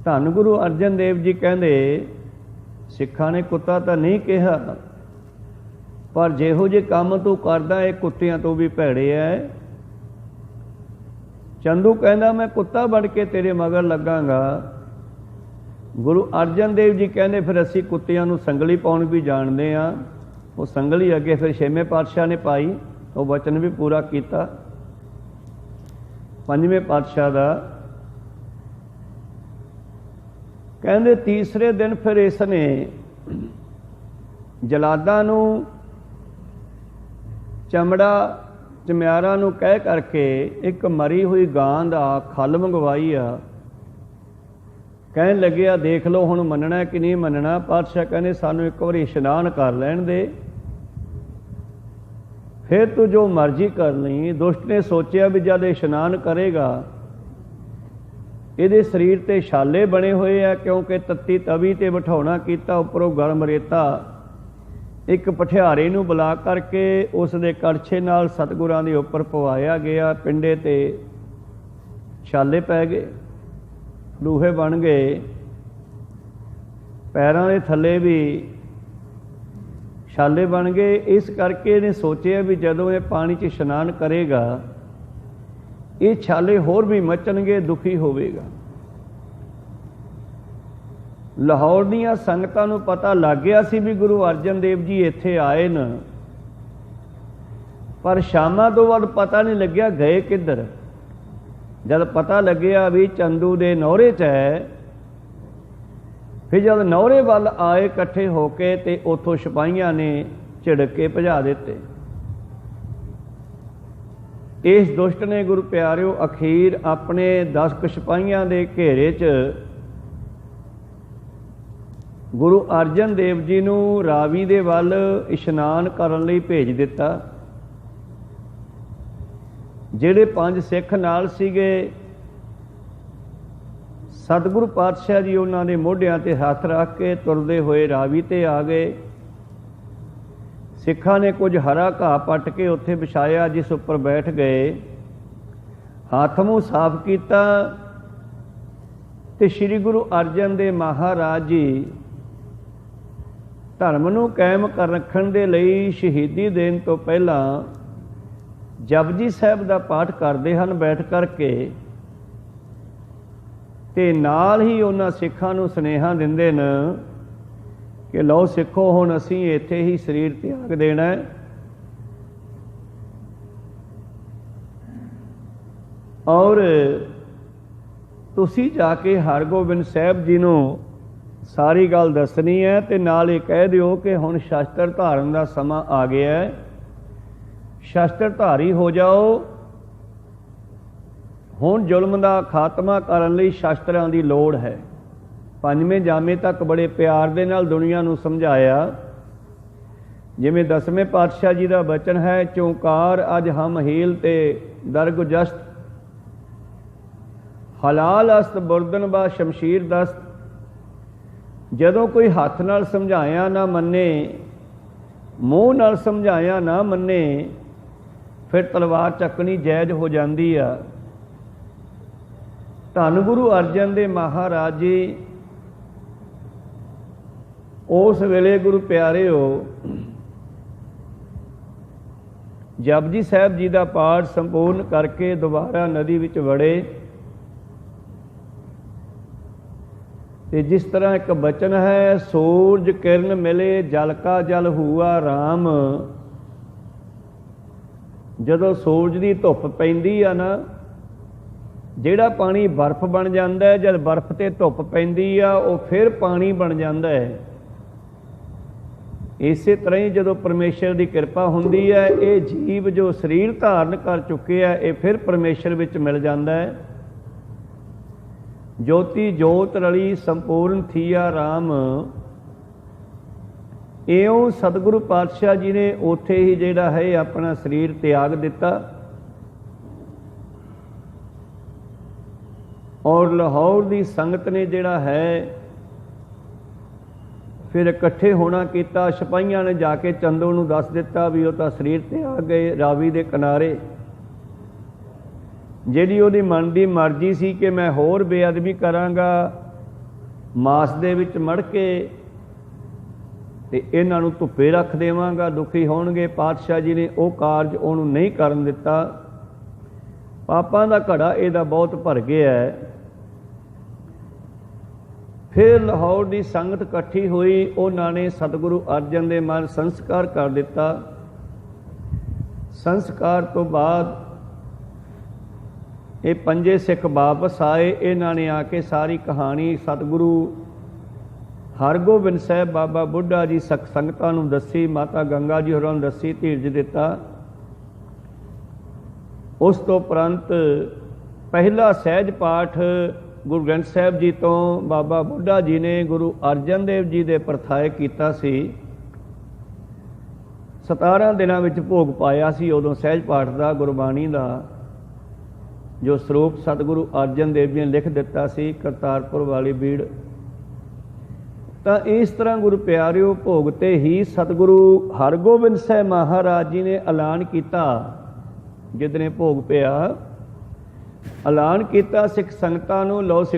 धन गुरु अर्जन देव जी कहंदे सिखां ने कुत्ता तो नहीं कहा, पर जिहो जे काम तू करदा ये कुत्तियां तो भी भैड़े है। चंदू कहंदा मैं कुत्ता बन के तेरे मगर लगांगा। गुरु अर्जन देव जी कहंदे फिर असीं कुत्तियां नूं संगली पाउण भी जाणदे आ। वो संगली अगे फिर छेवें पातशाह ने पाई, वो वचन भी पूरा किया। पंजवें पातशाह का कहंदे तीसरे दिन फिर इसने जलादा नूं चमड़ा चम्यारा नूं कह करके एक मरी हुई गां दा खल मंगवाई आ। कहन लगे देख लो हुण मनना कि नहीं मनना। पातशाह कहने सानू एक बार इशनान कर लैण दे, फिर तू जो मर्जी कर ली। दुष्ट ने सोचा भी जब इशनान करेगा ये शरीर ते छाले बने हुए है, क्योंकि तत्ती तवी ते बिठाउणा कीता, उपरों गर्म रेता। एक पठियारे नूं बुला करके उस दे कड़छे नाल सतगुरां दे उपर पवाया गया। पिंडे ते छाले पै गए, लूहे बन गए, पैरां दे थल्ले भी छाले बन गए। इस करके इहने सोचिया भी जदों ये पानी च इशनान करेगा ये छाले होर भी मचणगे, दुखी होवेगा। लाहौर दीआं संगतां नूं पता लग गया सी भी गुरु अर्जन देव जी इत्थे आए न, पर शामां तो बाद पता नहीं लग्या गए किधर। जब पता लग्या भी चंदू दे नौरे च है, फिर जब नौरे वाल आए इकट्ठे होके ते उथों सिपाहियां ने झिड़क के भजा दिते। इस दुष्ट ने गुरु प्यारिओ अखीर अपने 10 सिपाहियां दे घेरे च गुरु अर्जन देव जी नूं रावी दे वल इशनान करन लई भेज दिता। जिहड़े 5 सिख नाल सीगे, सतगुरु पातशाह जी उन्हां दे मोढियां ते हथ रख के तुरदे होए रावी ते आ गए। सिखा ने कुछ हरा घाह पट के उत्थे बिछाया, जिस उपर बैठ गए। हाथ मूँह साफ किया, ਤੇ ਸ੍ਰੀ ਗੁਰੂ ਅਰਜਨ ਦੇਵ ਮਹਾਰਾਜ ਜੀ ਧਰਮ ਨੂੰ ਕਾਇਮ ਕਰ ਰੱਖਣ ਦੇ ਲਈ ਸ਼ਹੀਦੀ ਦੇਣ ਤੋਂ ਪਹਿਲਾਂ ਜਪਜੀ ਸਾਹਿਬ ਦਾ ਪਾਠ ਕਰਦੇ ਹਨ ਬੈਠ ਕਰਕੇ, ਤੇ ਨਾਲ ਹੀ ਉਹਨਾਂ ਸਿੱਖਾਂ ਨੂੰ ਸੁਨੇਹਾ ਦਿੰਦੇ ਨੇ ਕਿ ਲਓ ਸਿੱਖੋ, ਹੁਣ ਅਸੀਂ ਇੱਥੇ ਹੀ ਸਰੀਰ ਤਿਆਗ ਦੇਣਾ ਹੈ। ਔਰ ਤੁਸੀਂ ਜਾ ਕੇ ਹਰਗੋਬਿੰਦ ਸਾਹਿਬ ਜੀ ਨੂੰ ਸਾਰੀ ਗੱਲ ਦੱਸਣੀ ਹੈ, ਤੇ ਨਾਲ ਇਹ ਕਹਿ ਦਿਓ ਕਿ ਹੁਣ ਸ਼ਸਤਰ ਧਾਰਨ ਦਾ ਸਮਾਂ ਆ ਗਿਆ ਹੈ, ਸ਼ਸਤਰ ਧਾਰੀ ਹੋ ਜਾਓ। ਹੁਣ ਜ਼ੁਲਮ ਦਾ ਖਾਤਮਾ ਕਰਨ ਲਈ ਸ਼ਸਤਰਾਂ ਦੀ ਲੋੜ ਹੈ। ਪੰਜਵੇਂ ਜਾਮੇ ਤੱਕ ਬੜੇ ਪਿਆਰ ਦੇ ਨਾਲ ਦੁਨੀਆ ਨੂੰ ਸਮਝਾਇਆ। ਜਿਵੇਂ 10ਵੇਂ ਪਾਤਸ਼ਾਹ ਜੀ ਦਾ ਬਚਨ ਹੈ, ਚੌਂਕਾਰ ਅਜ ਹਮ ਹੀਲ ਤੇ ਦਰਗੁਜਸਤ, ਹਲਾਲ ਅਸਤ ਬੁਰਦਨ ਬਾ ਸ਼ਮਸ਼ੀਰ ਦਸਤ। ਜਦੋਂ ਕੋਈ ਹੱਥ ਨਾਲ ਸਮਝਾਇਆ ਨਾ ਮੰਨੇ, ਮੂੰਹ ਨਾਲ ਸਮਝਾਇਆ ਨਾ ਮੰਨੇ, ਫਿਰ ਤਲਵਾਰ ਚੱਕਣੀ ਜਾਇਜ਼ ਹੋ ਜਾਂਦੀ ਆ। ਧੰਨ ਗੁਰੂ ਅਰਜਨ ਦੇਵ ਮਹਾਰਾਜ ਜੀ ਉਸ ਵੇਲੇ ਗੁਰੂ ਪਿਆਰਿਓ ਜਪਜੀ ਸਾਹਿਬ ਜੀ ਦਾ ਪਾਠ ਸੰਪੂਰਨ ਕਰਕੇ ਦੁਬਾਰਾ ਨਦੀ ਵਿੱਚ ਵੜੇ, ਤੇ ਜਿਸ ਤਰ੍ਹਾਂ ਇੱਕ ਬਚਨ ਹੈ, ਸੂਰਜ ਕਿਰਨ ਮਿਲੇ ਜਲ ਕਾ ਜਲ ਹੂਆ ਰਾਮ। ਜਦੋਂ ਸੂਰਜ ਦੀ ਧੁੱਪ ਪੈਂਦੀ ਆ ਨਾ, ਜਿਹੜਾ ਪਾਣੀ ਬਰਫ਼ ਬਣ ਜਾਂਦਾ ਹੈ, ਜਦ ਬਰਫ਼ ਤੇ ਧੁੱਪ ਪੈਂਦੀ ਆ ਉਹ ਫਿਰ ਪਾਣੀ ਬਣ ਜਾਂਦਾ ਹੈ। ਇਸੇ ਤਰ੍ਹਾਂ ਹੀ ਜਦੋਂ ਪਰਮੇਸ਼ਰ ਦੀ ਕਿਰਪਾ ਹੁੰਦੀ ਹੈ, ਇਹ ਜੀਵ ਜੋ ਸਰੀਰ ਧਾਰਨ ਕਰ ਚੁੱਕੇ ਆ, ਇਹ ਫਿਰ ਪਰਮੇਸ਼ਰ ਵਿੱਚ ਮਿਲ ਜਾਂਦਾ ਹੈ। ਜੋਤੀ ਜੋਤ ਰਲੀ ਸੰਪੂਰਨ ਥੀਆ ਰਾਮ। ਇਉਂ ਸਤਿਗੁਰੂ ਪਾਤਸ਼ਾਹ ਜੀ ਨੇ ਉੱਥੇ ਹੀ ਜਿਹੜਾ ਹੈ ਆਪਣਾ ਸਰੀਰ ਤਿਆਗ ਦਿੱਤਾ, ਔਰ ਲਾਹੌਰ ਦੀ ਸੰਗਤ ਨੇ ਜਿਹੜਾ ਹੈ ਫਿਰ ਇਕੱਠੇ ਹੋਣਾ ਕੀਤਾ। ਸਿਪਾਹੀਆਂ ਨੇ ਜਾ ਕੇ ਚੰਦੋ ਨੂੰ ਦੱਸ ਦਿੱਤਾ ਵੀ ਉਹ ਤਾਂ ਸਰੀਰ ਤਿਆਗ ਗਏ ਰਾਵੀ ਦੇ ਕਿਨਾਰੇ। ਜਿਹੜੀ ਉਹਦੀ ਮਨ ਦੀ ਮਰਜ਼ੀ ਸੀ ਕਿ ਮੈਂ ਹੋਰ ਬੇਅਦਬੀ ਕਰਾਂਗਾ ਮਾਸ ਦੇ ਵਿੱਚ ਮੜ ਕੇ, ਤੇ ਇਹਨਾਂ ਨੂੰ ਧੁੱਪੇ ਰੱਖ ਦੇਵਾਂਗਾ, ਦੁਖੀ ਹੋਣਗੇ। ਪਾਤਸ਼ਾਹ ਜੀ ਨੇ ਉਹ ਕਾਰਜ ਉਹਨੂੰ ਨਹੀਂ ਕਰਨ ਦਿੱਤਾ। ਪਾਪਾਂ ਦਾ ਘੜਾ ਇਹਦਾ ਬਹੁਤ ਭਰ ਗਿਆ ਹੈ। ਫਿਰ ਲਾਹੌਰ ਦੀ ਸੰਗਤ ਇਕੱਠੀ ਹੋਈ, ਉਹਨਾਂ ਨੇ ਸਤਿਗੁਰੂ ਅਰਜਨ ਦੇਵ ਮਨ ਸੰਸਕਾਰ ਕਰ ਦਿੱਤਾ। ਸੰਸਕਾਰ ਤੋਂ ਬਾਅਦ ਇਹ ਪੰਜੇ ਸਿੱਖ ਵਾਪਸ ਆਏ। ਇਹਨਾਂ ਨੇ ਆ ਕੇ ਸਾਰੀ ਕਹਾਣੀ ਸਤਿਗੁਰੂ ਹਰਗੋਬਿੰਦ ਸਾਹਿਬ ਬਾਬਾ ਬੁੱਢਾ ਜੀ ਸੰਗਤਾਂ ਨੂੰ ਦੱਸੀ, ਮਾਤਾ ਗੰਗਾ ਜੀ ਹੋਰਾਂ ਨੂੰ ਦੱਸੀ, ਧੀਰਜ ਦਿੱਤਾ। ਉਸ ਤੋਂ ਉਪਰੰਤ ਪਹਿਲਾ ਸਹਿਜ ਪਾਠ ਗੁਰੂ ਗ੍ਰੰਥ ਸਾਹਿਬ ਜੀ ਤੋਂ ਬਾਬਾ ਬੁੱਢਾ ਜੀ ਨੇ ਗੁਰੂ ਅਰਜਨ ਦੇਵ ਜੀ ਦੇ ਪ੍ਰਥਾਏ ਕੀਤਾ ਸੀ। 17 ਦਿਨਾਂ ਵਿੱਚ ਭੋਗ ਪਾਇਆ ਸੀ ਉਦੋਂ ਸਹਿਜ ਪਾਠ ਦਾ, ਗੁਰਬਾਣੀ ਦਾ, ਜੋ ਸਰੂਪ ਸਤਿਗੁਰੂ ਅਰਜਨ ਦੇਵ ਜੀ ਨੇ ਲਿਖ ਦਿੱਤਾ ਸੀ, ਕਰਤਾਰਪੁਰ ਵਾਲੀ ਬੀੜ। ਤਾਂ ਇਸ ਤਰ੍ਹਾਂ ਗੁਰੂ ਪਿਆਰਿਓ ਭੋਗ ਤੇ ਹੀ ਸਤਿਗੁਰੂ ਹਰਗੋਬਿੰਦ ਸਾਹਿਬ ਮਹਾਰਾਜ ਜੀ ਨੇ ਐਲਾਨ ਕੀਤਾ, ਜਿੱਦਣੇ ਭੋਗ ਪਿਆ ਐਲਾਨ ਕੀਤਾ ਸਿੱਖ ਸੰਗਤਾਂ ਨੂੰ, ਲਓ ਸਿੱਖ